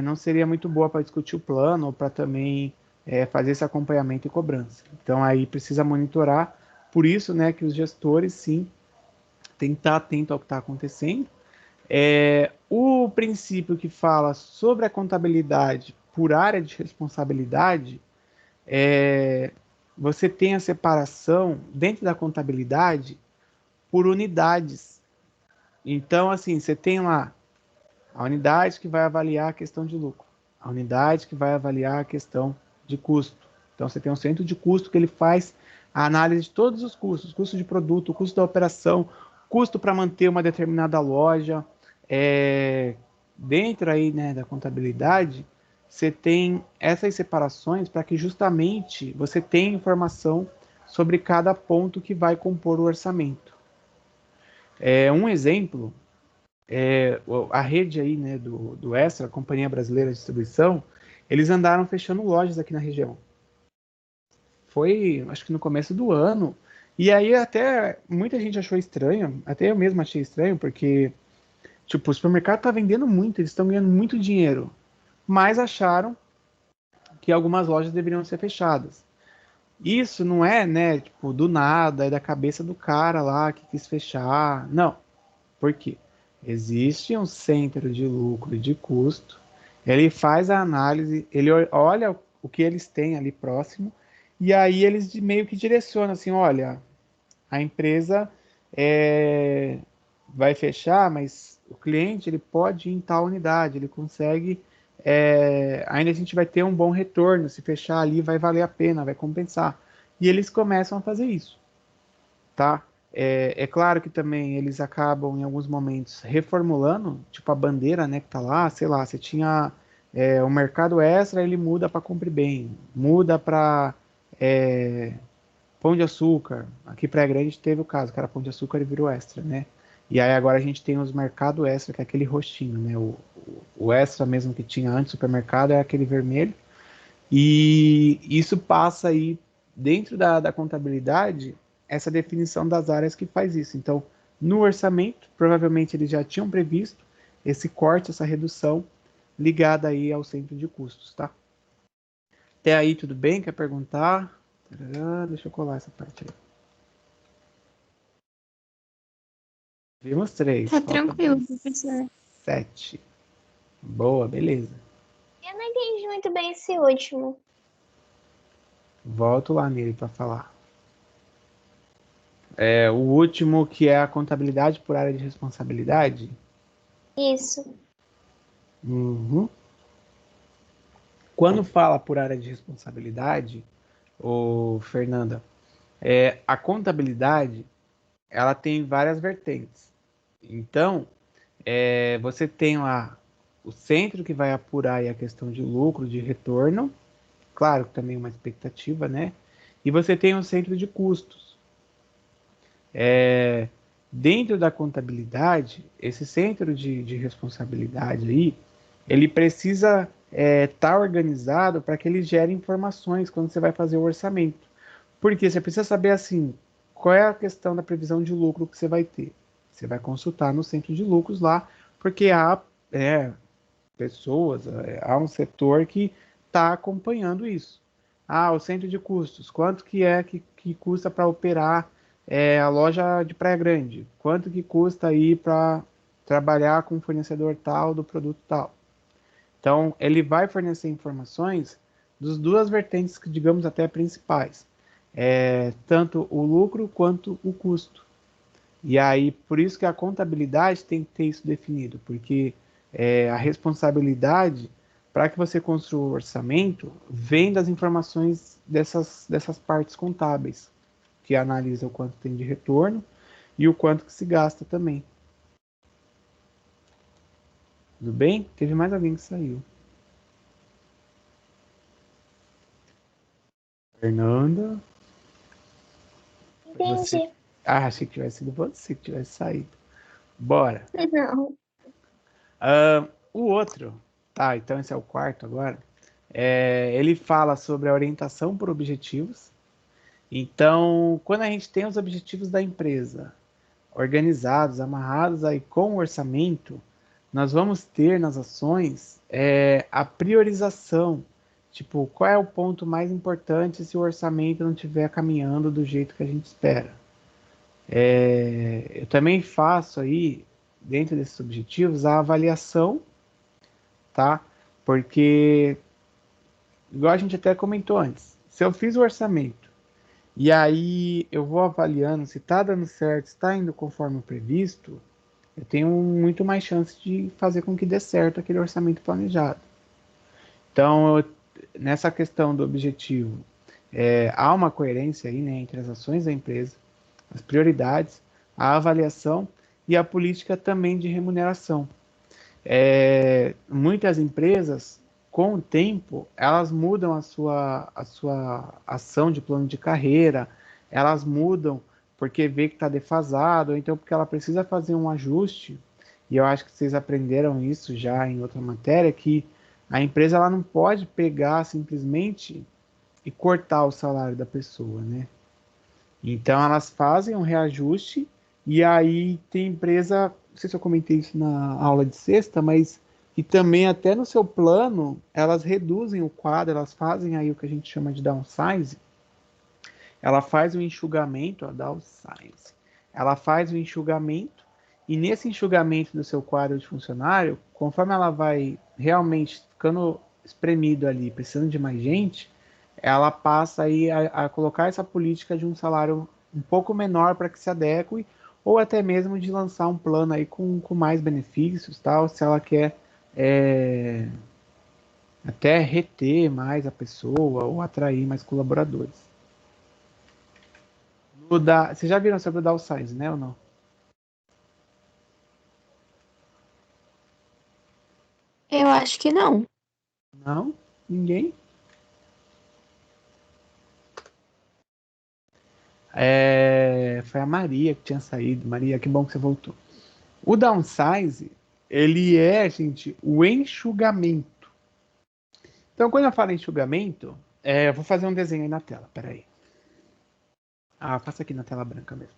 não seria muito boa para discutir o plano ou para também fazer esse acompanhamento e cobrança. Então aí precisa monitorar. Por isso, né, que os gestores sim têm que estar atentos ao que está acontecendo. O princípio que fala sobre a contabilidade por área de responsabilidade, você tem a separação dentro da contabilidade por unidades. Então, assim, você tem lá a unidade que vai avaliar a questão de lucro, a unidade que vai avaliar a questão de custo. Então, você tem um centro de custo que ele faz a análise de todos os custos, custo de produto, custo da operação, custo para manter uma determinada loja. Dentro aí, né, da contabilidade, você tem essas separações para que justamente você tenha informação sobre cada ponto que vai compor o orçamento. Um exemplo a rede aí, né, do Extra, a Companhia Brasileira de Distribuição, eles andaram fechando lojas aqui na região. Foi, acho que no começo do ano. E aí até muita gente achou estranho, até eu mesmo achei estranho, porque tipo, o supermercado tá vendendo muito, eles estão ganhando muito dinheiro, mas acharam que algumas lojas deveriam ser fechadas. Isso não é, né, tipo, do nada, é da cabeça do cara lá que quis fechar. Não. Por quê? Existe um centro de lucro e de custo, ele faz a análise, ele olha o que eles têm ali próximo, e aí eles meio que direcionam assim, olha, a empresa vai fechar, mas o cliente ele pode ir em tal unidade, ele consegue, ainda a gente vai ter um bom retorno, se fechar ali vai valer a pena, vai compensar. E eles começam a fazer isso, tá? É claro que também eles acabam, em alguns momentos, reformulando, tipo a bandeira, né, que tá lá, sei lá, você tinha o mercado extra, ele muda para Compre Bem, muda para Pão de Açúcar. Aqui Praia Grande teve o caso, que era Pão de Açúcar e virou extra, né? E aí agora a gente tem os mercado extra, que é aquele roxinho, né? O extra mesmo que tinha antes do supermercado é aquele vermelho. E isso passa aí dentro da contabilidade essa definição das áreas que faz isso. Então, no orçamento, provavelmente eles já tinham previsto esse corte, essa redução ligada aí ao centro de custos, tá? Até aí tudo bem? Quer perguntar? Deixa eu colar essa parte aí. Vimos 3. Tá Falta tranquilo, professor. 7. Boa, beleza. Eu não entendi muito bem esse último. Volto lá nele para falar. O último, que é a contabilidade por área de responsabilidade. Isso. Uhum. Quando fala por área de responsabilidade, Fernanda, a contabilidade ela tem várias vertentes. Então, você tem lá o centro que vai apurar aí a questão de lucro, de retorno, claro que também uma expectativa, né? E você tem o centro de custos. Dentro da contabilidade, esse centro de responsabilidade aí, ele precisa estar organizado para que ele gere informações quando você vai fazer o orçamento. Porque você precisa saber assim, qual é a questão da previsão de lucro que você vai ter. Você vai consultar no centro de lucros lá, porque há pessoas, há um setor que está acompanhando isso. O centro de custos, quanto que custa para operar a loja de Praia Grande? Quanto que custa aí para trabalhar com o fornecedor tal do produto tal? Então, ele vai fornecer informações das duas vertentes, que digamos até principais, tanto o lucro quanto o custo. E aí, por isso que a contabilidade tem que ter isso definido, porque a responsabilidade para que você construa o orçamento vem das informações dessas partes contábeis, que analisa o quanto tem de retorno e o quanto que se gasta também. Tudo bem? Teve mais alguém que saiu. Fernanda? Você? Entendi. Achei que tivesse sido você que tivesse saído. Bora. Não. O outro, tá, então esse é o quarto agora. Ele fala sobre a orientação por objetivos. Então, quando a gente tem os objetivos da empresa organizados, amarrados aí com o orçamento, nós vamos ter nas ações a priorização. Tipo, qual é o ponto mais importante se o orçamento não estiver caminhando do jeito que a gente espera? Eu também faço aí, dentro desses objetivos, a avaliação, tá? Porque, igual a gente até comentou antes, se eu fiz o orçamento e aí eu vou avaliando se está dando certo, se está indo conforme o previsto, eu tenho muito mais chance de fazer com que dê certo aquele orçamento planejado. Então, nessa questão do objetivo, há uma coerência aí, né, entre as ações da empresa, as prioridades, a avaliação e a política também de remuneração. Muitas empresas, com o tempo, elas mudam a sua ação de plano de carreira, elas mudam porque vê que está defasado, ou então porque ela precisa fazer um ajuste, e eu acho que vocês aprenderam isso já em outra matéria, que a empresa ela não pode pegar simplesmente e cortar o salário da pessoa, né? Então elas fazem um reajuste e aí tem empresa, não sei se eu comentei isso na aula de sexta, mas e também até no seu plano elas reduzem o quadro, elas fazem aí o que a gente chama de downsize. Ela faz o enxugamento, downsize. Ela faz o enxugamento e nesse enxugamento do seu quadro de funcionário, conforme ela vai realmente ficando espremido ali, precisando de mais gente, ela passa aí a colocar essa política de um salário um pouco menor para que se adeque, ou até mesmo de lançar um plano aí com mais benefícios, tal, se ela quer até reter mais a pessoa ou atrair mais colaboradores. Vocês já viram sobre o downsize, né, ou não? Eu acho que não. Não? Ninguém? Foi a Maria que tinha saído. Maria, que bom que você voltou. O downsize, ele é, gente, o enxugamento. Então, quando eu falo enxugamento, eu vou fazer um desenho aí na tela, peraí. Faça aqui na tela branca mesmo.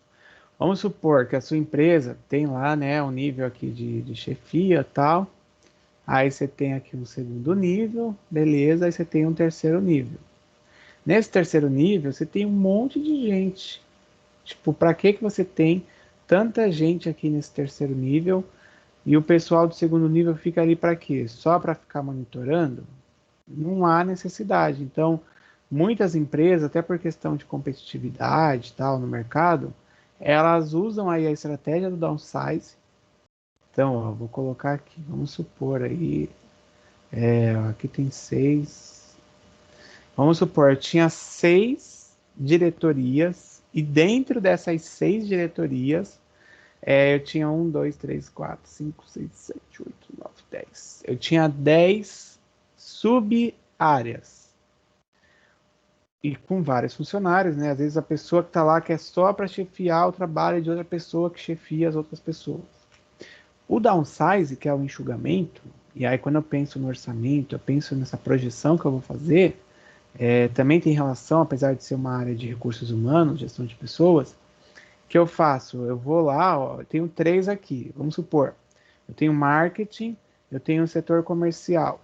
Vamos supor que a sua empresa tem lá, né, um nível aqui de chefia e tal. Aí você tem aqui um segundo nível, beleza, aí você tem um terceiro nível. Nesse terceiro nível, você tem um monte de gente. Tipo, para que você tem tanta gente aqui nesse terceiro nível e o pessoal do segundo nível fica ali para quê? Só para ficar monitorando? Não há necessidade. Então, muitas empresas, até por questão de competitividade e tal no mercado, elas usam aí a estratégia do downsize. Então, ó, vou colocar aqui, vamos supor aí, aqui tem 6. Vamos supor, tinha 6 diretorias e dentro dessas 6 diretorias, eu tinha 1, 2, 3, 4, 5, 6, 7, 8, 9, 10. Eu tinha 10 sub-áreas. E com vários funcionários, né? Às vezes a pessoa que está lá quer só para chefiar o trabalho de outra pessoa que chefia as outras pessoas. O downsize, que é o enxugamento, e aí quando eu penso no orçamento, eu penso nessa projeção que eu vou fazer, também tem relação, apesar de ser uma área de recursos humanos, gestão de pessoas, que eu faço? Eu vou lá, ó, eu tenho 3 aqui, vamos supor. Eu tenho marketing, eu tenho o setor comercial.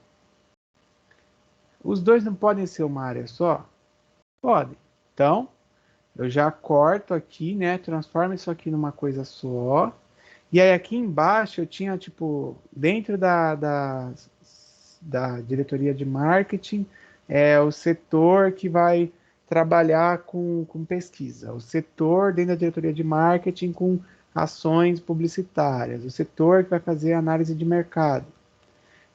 Os dois não podem ser uma área só? Podem. Então, eu já corto aqui, né? Transformo isso aqui numa coisa só. E aí aqui embaixo eu tinha, tipo, dentro da diretoria de marketing, o setor que vai trabalhar com pesquisa, o setor dentro da diretoria de marketing com ações publicitárias, o setor que vai fazer análise de mercado.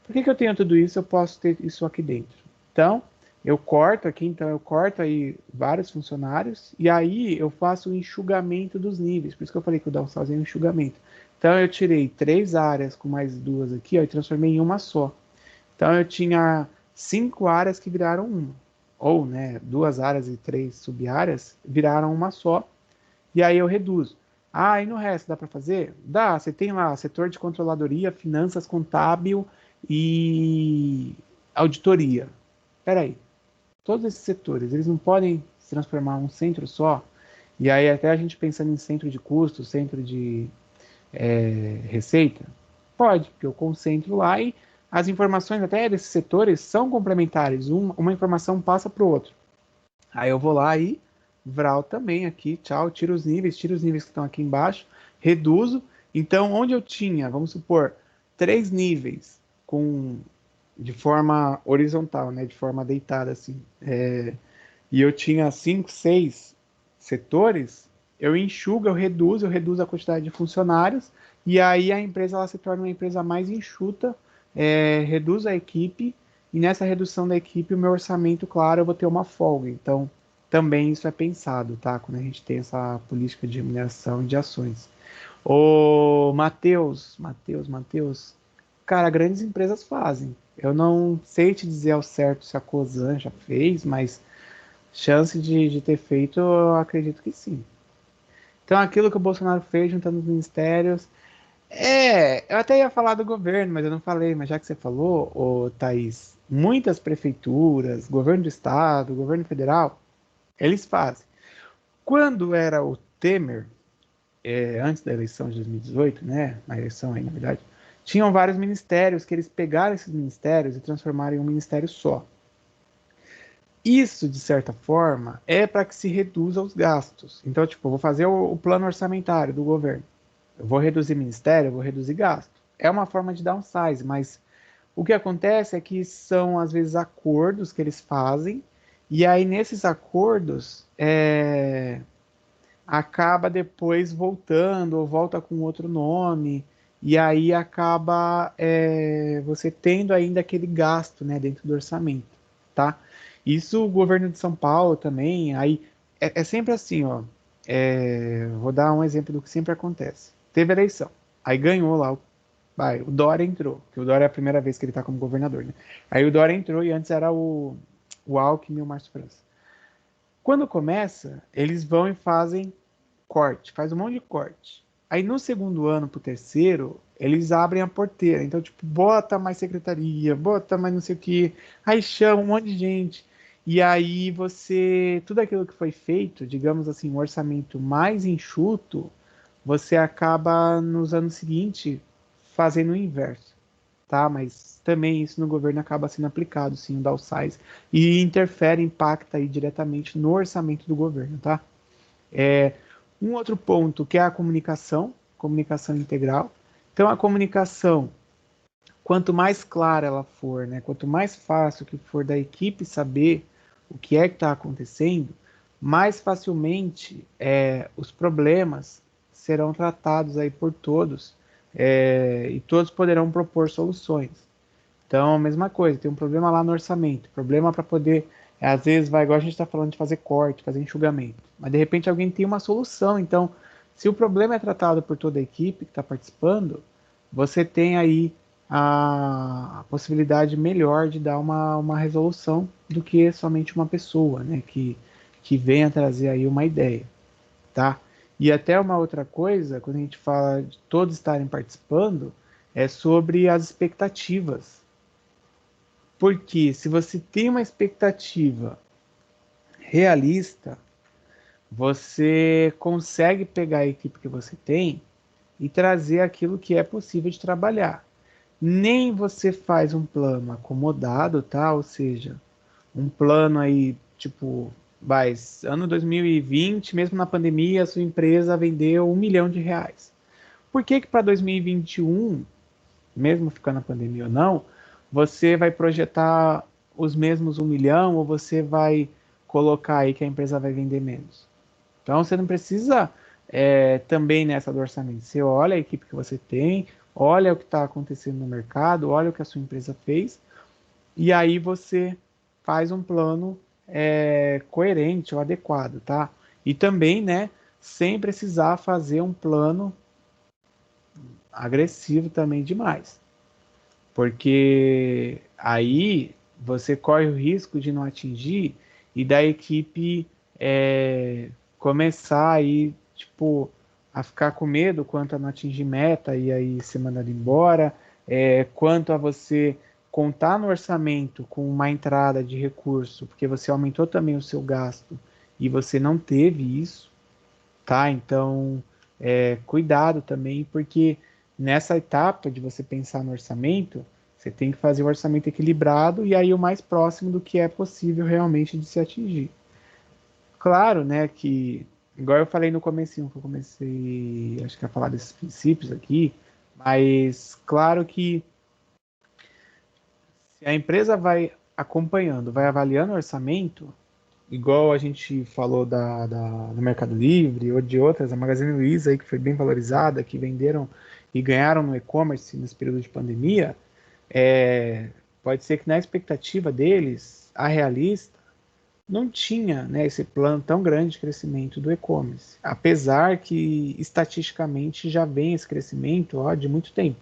Por que eu tenho tudo isso? Eu posso ter isso aqui dentro. Então, eu corto aqui, então eu corto aí vários funcionários e aí eu faço o enxugamento dos níveis. Por isso que eu falei que o downsize é um enxugamento. Então eu tirei 3 áreas com mais 2 aqui, ó, e transformei em uma só. Então eu tinha 5 áreas que viraram uma. Ou, né, 2 áreas e 3 sub-áreas viraram uma só. E aí eu reduzo. E no resto dá para fazer? Dá. Você tem lá setor de controladoria, finanças, contábil e auditoria. Espera aí. Todos esses setores, eles não podem se transformar em um centro só? E aí até a gente pensando em centro de custo, centro de receita? Pode, porque eu concentro lá e as informações até desses setores são complementares. Uma informação passa para o outro. Aí eu vou lá e vral também aqui, tchau, tiro os níveis que estão aqui embaixo, reduzo. Então, onde eu tinha, vamos supor, 3 níveis de forma horizontal, né, de forma deitada assim, e eu tinha 5, 6 setores, eu reduzo a quantidade de funcionários, e aí a empresa ela se torna uma empresa mais enxuta, reduz a equipe, e nessa redução da equipe, o meu orçamento, claro, eu vou ter uma folga. Então, também isso é pensado, tá? Quando a gente tem essa política de remuneração e de ações. Ô, Matheus, cara, grandes empresas fazem. Eu não sei te dizer ao certo se a Cosan já fez, mas chance de ter feito, eu acredito que sim. Então, aquilo que o Bolsonaro fez juntando os ministérios. Eu até ia falar do governo, mas eu não falei. Mas já que você falou, ô, Thaís, muitas prefeituras, governo do estado, governo federal, eles fazem. Quando era o Temer, antes da eleição de 2018, né? Na eleição aí, na verdade, tinham vários ministérios que eles pegaram esses ministérios e transformaram em um ministério só. Isso, de certa forma, é para que se reduza os gastos. Então, tipo, eu vou fazer o plano orçamentário do governo. Eu vou reduzir ministério, eu vou reduzir gasto. É uma forma de downsize, mas o que acontece é que são, às vezes, acordos que eles fazem, e aí nesses acordos acaba depois voltando, ou volta com outro nome, e aí acaba você tendo ainda aquele gasto, né, dentro do orçamento, tá? Isso o governo de São Paulo também, aí é sempre assim, ó. vou dar um exemplo do que sempre acontece. Teve eleição, aí ganhou lá, o Dória entrou, que o Dória é a primeira vez que ele está como governador, né? Aí o Dória entrou e antes era o Alckmin e o Márcio França. Quando começa, eles vão e fazem corte, faz um monte de corte. Aí no segundo ano pro terceiro, eles abrem a porteira. Então, tipo, bota mais secretaria, bota mais não sei o que, aí chama um monte de gente. E aí tudo aquilo que foi feito, digamos assim, um orçamento mais enxuto, você acaba nos anos seguintes fazendo o inverso, tá? Mas também isso no governo acaba sendo aplicado, sim, o downsize, e interfere, impacta aí diretamente no orçamento do governo, tá? Um outro ponto que é a comunicação integral. Então a comunicação, quanto mais clara ela for, né, quanto mais fácil que for da equipe saber o que é que está acontecendo, mais facilmente os problemas serão tratados aí por todos, e todos poderão propor soluções. Então, a mesma coisa, tem um problema lá no orçamento, problema para poder, às vezes vai igual a gente está falando de fazer corte, fazer enxugamento, mas de repente alguém tem uma solução. Então, se o problema é tratado por toda a equipe que está participando, você tem aí a possibilidade melhor de dar uma resolução do que somente uma pessoa, né, que venha trazer aí uma ideia, tá? E até uma outra coisa, quando a gente fala de todos estarem participando, é sobre as expectativas. Porque se você tem uma expectativa realista, você consegue pegar a equipe que você tem e trazer aquilo que é possível de trabalhar. Nem você faz um plano acomodado, tá? Ou seja, um plano aí, tipo, ano 2020, mesmo na pandemia, a sua empresa vendeu R$ 1 milhão. Por que para 2021, mesmo ficando na pandemia ou não, você vai projetar os mesmos 1 milhão ou você vai colocar aí que a empresa vai vender menos? Então você não precisa também nessa do orçamento. Você olha a equipe que você tem, olha o que está acontecendo no mercado, olha o que a sua empresa fez, e aí você faz um plano coerente ou adequado, tá? E também, né, sem precisar fazer um plano agressivo também demais. Porque aí você corre o risco de não atingir e da equipe começar aí, tipo, a ficar com medo quanto a não atingir meta e aí ser mandado embora, quanto a você contar no orçamento com uma entrada de recurso, porque você aumentou também o seu gasto e você não teve isso, tá? Então, cuidado também, porque nessa etapa de você pensar no orçamento, você tem que fazer o orçamento equilibrado e aí o mais próximo do que é possível realmente de se atingir. Claro, né, que, igual eu falei no comecinho, que eu comecei, acho que a falar desses princípios aqui, mas claro que se a empresa vai acompanhando, vai avaliando o orçamento, igual a gente falou do Mercado Livre ou de outras, a Magazine Luiza aí que foi bem valorizada, que venderam e ganharam no e-commerce nesse período de pandemia, pode ser que na expectativa deles, a realista, não tinha, né, esse plano tão grande de crescimento do e-commerce, apesar que estatisticamente já vem esse crescimento de muito tempo.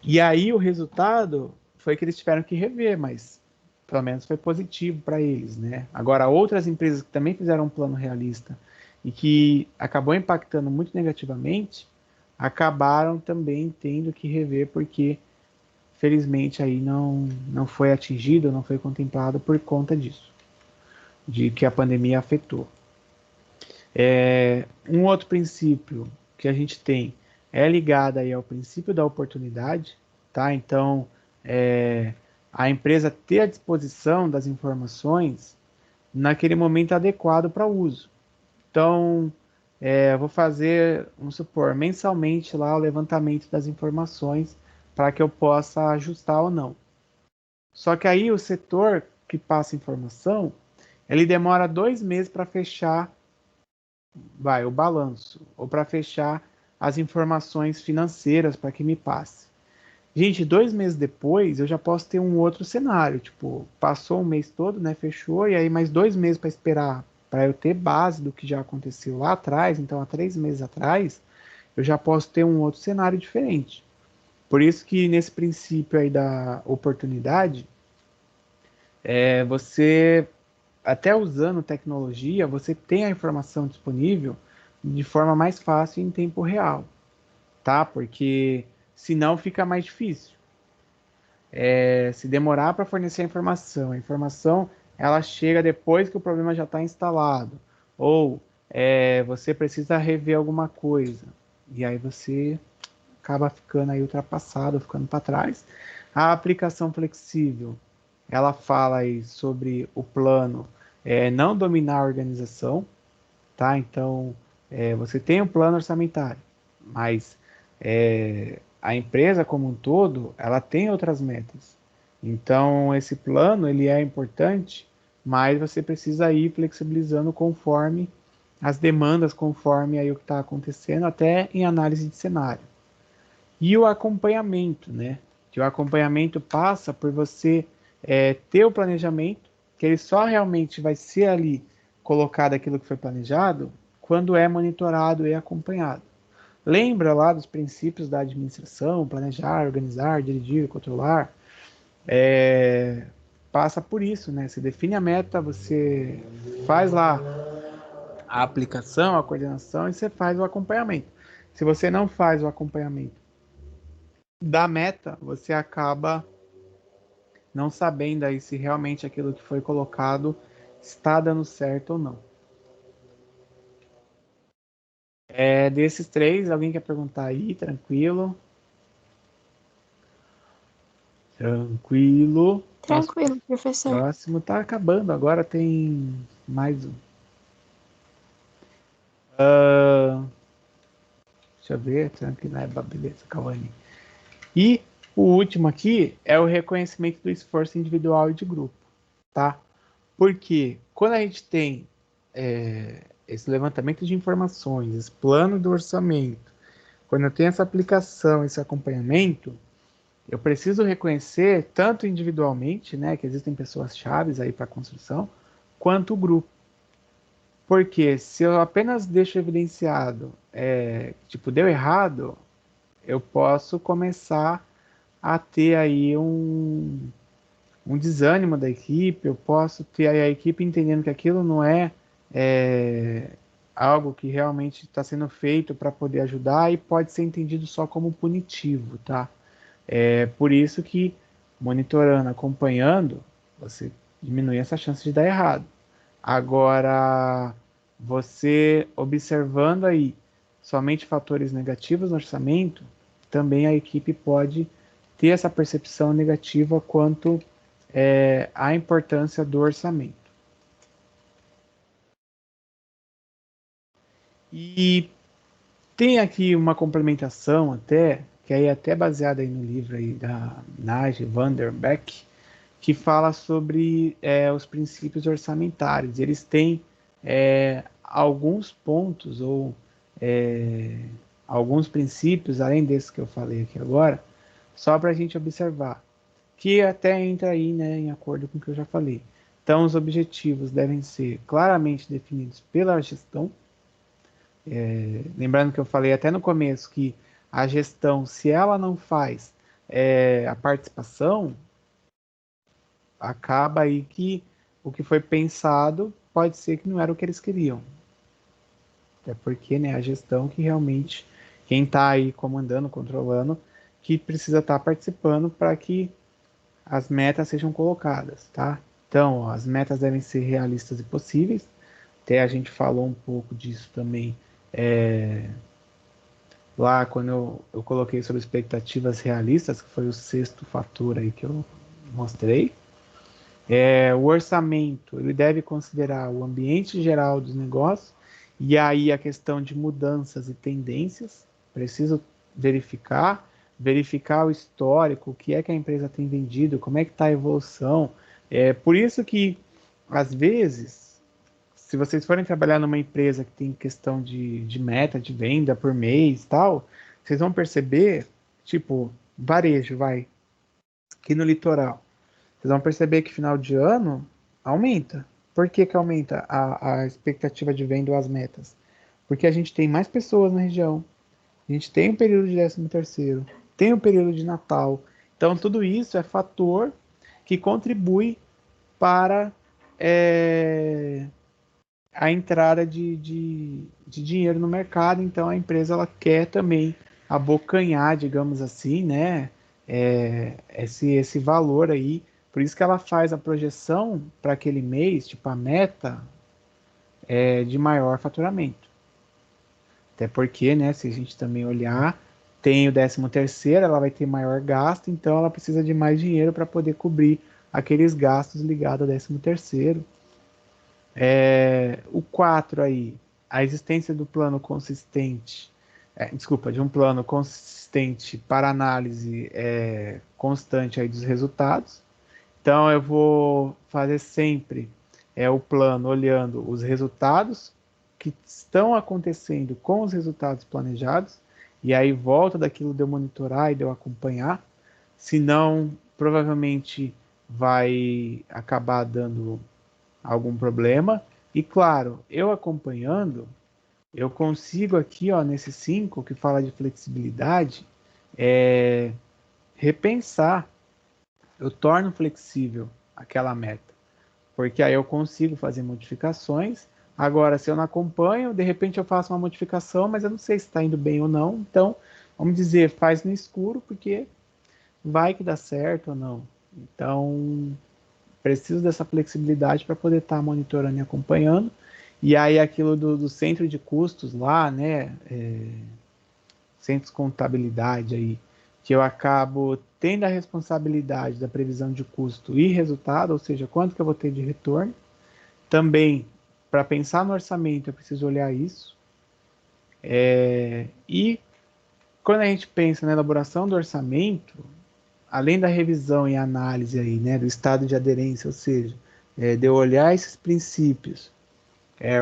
E aí o resultado foi que eles tiveram que rever, mas pelo menos foi positivo para eles, né? Agora, outras empresas que também fizeram um plano realista e que acabou impactando muito negativamente, acabaram também tendo que rever porque felizmente aí não foi atingido, não foi contemplado por conta disso, de que a pandemia afetou. Um outro princípio que a gente tem é ligado aí ao princípio da oportunidade, tá? Então, a empresa ter a disposição das informações naquele momento adequado para o uso. Então, eu vou fazer, vamos supor, mensalmente lá o levantamento das informações para que eu possa ajustar ou não. Só que aí o setor que passa informação, ele demora 2 meses para fechar o balanço, ou para fechar as informações financeiras para que me passe. Gente, 2 meses depois eu já posso ter um outro cenário, tipo, passou um mês todo, né, fechou, e aí mais 2 meses para esperar para eu ter base do que já aconteceu lá atrás. Então, há 3 meses atrás, eu já posso ter um outro cenário diferente. Por isso que nesse princípio aí da oportunidade, você, até usando tecnologia, você tem a informação disponível de forma mais fácil e em tempo real, tá? Porque senão fica mais difícil. Se demorar para fornecer a informação ela chega depois que o problema já está instalado, ou você precisa rever alguma coisa, e aí você acaba ficando aí ultrapassado, ficando para trás. A aplicação flexível, ela fala aí sobre o plano não dominar a organização, tá? Então, você tem um plano orçamentário, mas a empresa como um todo, ela tem outras metas. Então, esse plano, ele é importante, mas você precisa ir flexibilizando conforme as demandas, conforme aí o que está acontecendo, até em análise de cenário. E o acompanhamento, né? Que o acompanhamento passa por você ter o planejamento, que ele só realmente vai ser ali colocado aquilo que foi planejado quando é monitorado e acompanhado. Lembra lá dos princípios da administração, planejar, organizar, dirigir, controlar? Passa por isso, né? Você define a meta, você faz lá a aplicação, a coordenação e você faz o acompanhamento. Se você não faz o acompanhamento da meta, você acaba não sabendo aí se realmente aquilo que foi colocado está dando certo ou não. Desses três, alguém quer perguntar aí? Tranquilo? Tranquilo. Tranquilo, professor. Próximo tá acabando, agora tem mais um. Deixa eu ver, tranquilo, beleza, Cauane. E o último aqui é o reconhecimento do esforço individual e de grupo, tá? Porque quando a gente tem esse levantamento de informações, esse plano do orçamento, quando eu tenho essa aplicação, esse acompanhamento, eu preciso reconhecer tanto individualmente, né, que existem pessoas chaves aí para a construção, quanto o grupo. Porque se eu apenas deixo evidenciado, tipo, deu errado, eu posso começar a ter aí um desânimo da equipe, eu posso ter aí a equipe entendendo que aquilo não algo que realmente está sendo feito para poder ajudar e pode ser entendido só como punitivo, tá? Por isso que monitorando, acompanhando, você diminui essa chance de dar errado. Agora, você observando aí somente fatores negativos no orçamento, também a equipe pode ter essa percepção negativa quanto à importância do orçamento. E tem aqui uma complementação até, que aí é até baseada aí no livro aí da Nage van der Beek, que fala sobre os princípios orçamentários. Eles têm alguns pontos ou alguns princípios, além desses que eu falei aqui agora, só para a gente observar, que até entra aí, né, em acordo com o que eu já falei. Então, os objetivos devem ser claramente definidos pela gestão. Lembrando que eu falei até no começo que a gestão, se ela não faz a participação, acaba aí que o que foi pensado pode ser que não era o que eles queriam. Até porque, né, a gestão que realmente, quem está aí comandando, controlando, que precisa estar participando para que as metas sejam colocadas, tá? Então, ó, as metas devem ser realistas e possíveis. Até a gente falou um pouco disso também lá quando eu coloquei sobre expectativas realistas, que foi o sexto fator aí que eu mostrei. O orçamento, ele deve considerar o ambiente geral dos negócios e aí a questão de mudanças e tendências. Preciso verificar o histórico, o que é que a empresa tem vendido, como é que está a evolução. Por isso que, às vezes, se vocês forem trabalhar numa empresa que tem questão de meta, de venda por mês e tal, vocês vão perceber, tipo, varejo, aqui no litoral. Vocês vão perceber que final de ano aumenta. Por que que aumenta a expectativa de venda ou as metas? Porque a gente tem mais pessoas na região, a gente tem um período de 13º, tem um período de Natal. Então, tudo isso é fator que contribui para a entrada de dinheiro no mercado. Então, a empresa ela quer também abocanhar, digamos assim, né, esse valor aí. Por isso que ela faz a projeção para aquele mês, tipo a meta, de maior faturamento. Até porque, né, se a gente também olhar, tem o 13º, ela vai ter maior gasto, então ela precisa de mais dinheiro para poder cobrir aqueles gastos ligados ao 13º. O 4 aí, a existência do plano consistente, de um plano consistente para análise constante aí dos resultados. Então eu vou fazer sempre o plano olhando os resultados que estão acontecendo com os resultados planejados, e aí volta daquilo de eu monitorar e de eu acompanhar, senão provavelmente vai acabar dando algum problema. E claro, eu acompanhando, eu consigo aqui, ó, nesse 5 que fala de flexibilidade, repensar, eu torno flexível aquela meta, porque aí eu consigo fazer modificações. Agora, se eu não acompanho, de repente eu faço uma modificação, mas eu não sei se está indo bem ou não. Então, vamos dizer, faz no escuro, porque vai que dá certo ou não. Então, preciso dessa flexibilidade para poder estar monitorando e acompanhando. E aí aquilo do centro de custos lá, né, centros de contabilidade aí, que eu acabo tendo a responsabilidade da previsão de custo e resultado, ou seja, quanto que eu vou ter de retorno. Também, para pensar no orçamento, eu preciso olhar isso. E quando a gente pensa na elaboração do orçamento, além da revisão e análise aí, né, do estado de aderência, ou seja, de eu olhar esses princípios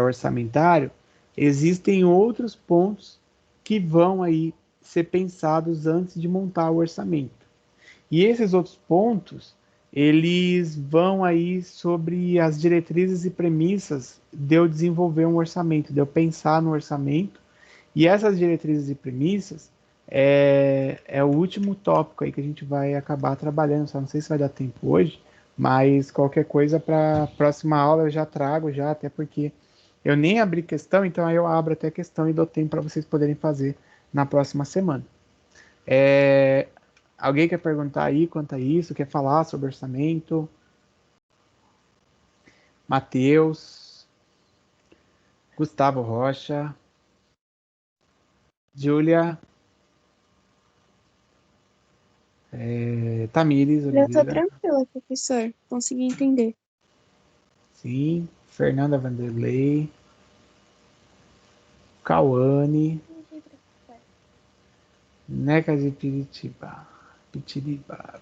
orçamentário, existem outros pontos que vão aí ser pensados antes de montar o orçamento. E esses outros pontos, eles vão aí sobre as diretrizes e premissas de eu desenvolver um orçamento, de eu pensar no orçamento. E essas diretrizes e premissas é o último tópico aí que a gente vai acabar trabalhando. Só não sei se vai dar tempo hoje, mas qualquer coisa para a próxima aula eu já trago já, até porque eu nem abri questão, então aí eu abro até questão e dou tempo para vocês poderem fazer na próxima semana. Alguém quer perguntar aí quanto a isso? Quer falar sobre orçamento? Matheus, Gustavo Rocha, Júlia, Tamires Eu tô Oliveira, tranquila, professor. Consegui entender. sim, Fernanda Vanderlei, Cauane, Neca de Piritiba,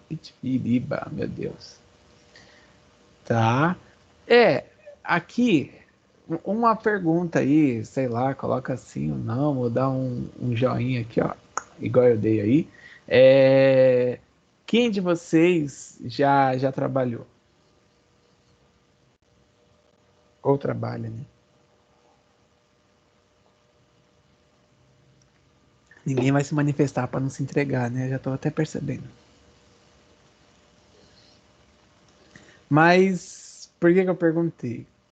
Pitibiriba, meu Deus. Tá. Aqui, uma pergunta aí, sei lá, coloca sim ou não, vou dar um joinha aqui, ó, igual eu dei aí. Quem de vocês já trabalhou? Ou trabalha, né? Ninguém vai se manifestar para não se entregar, né? Já estou até percebendo. Mas por que eu perguntei?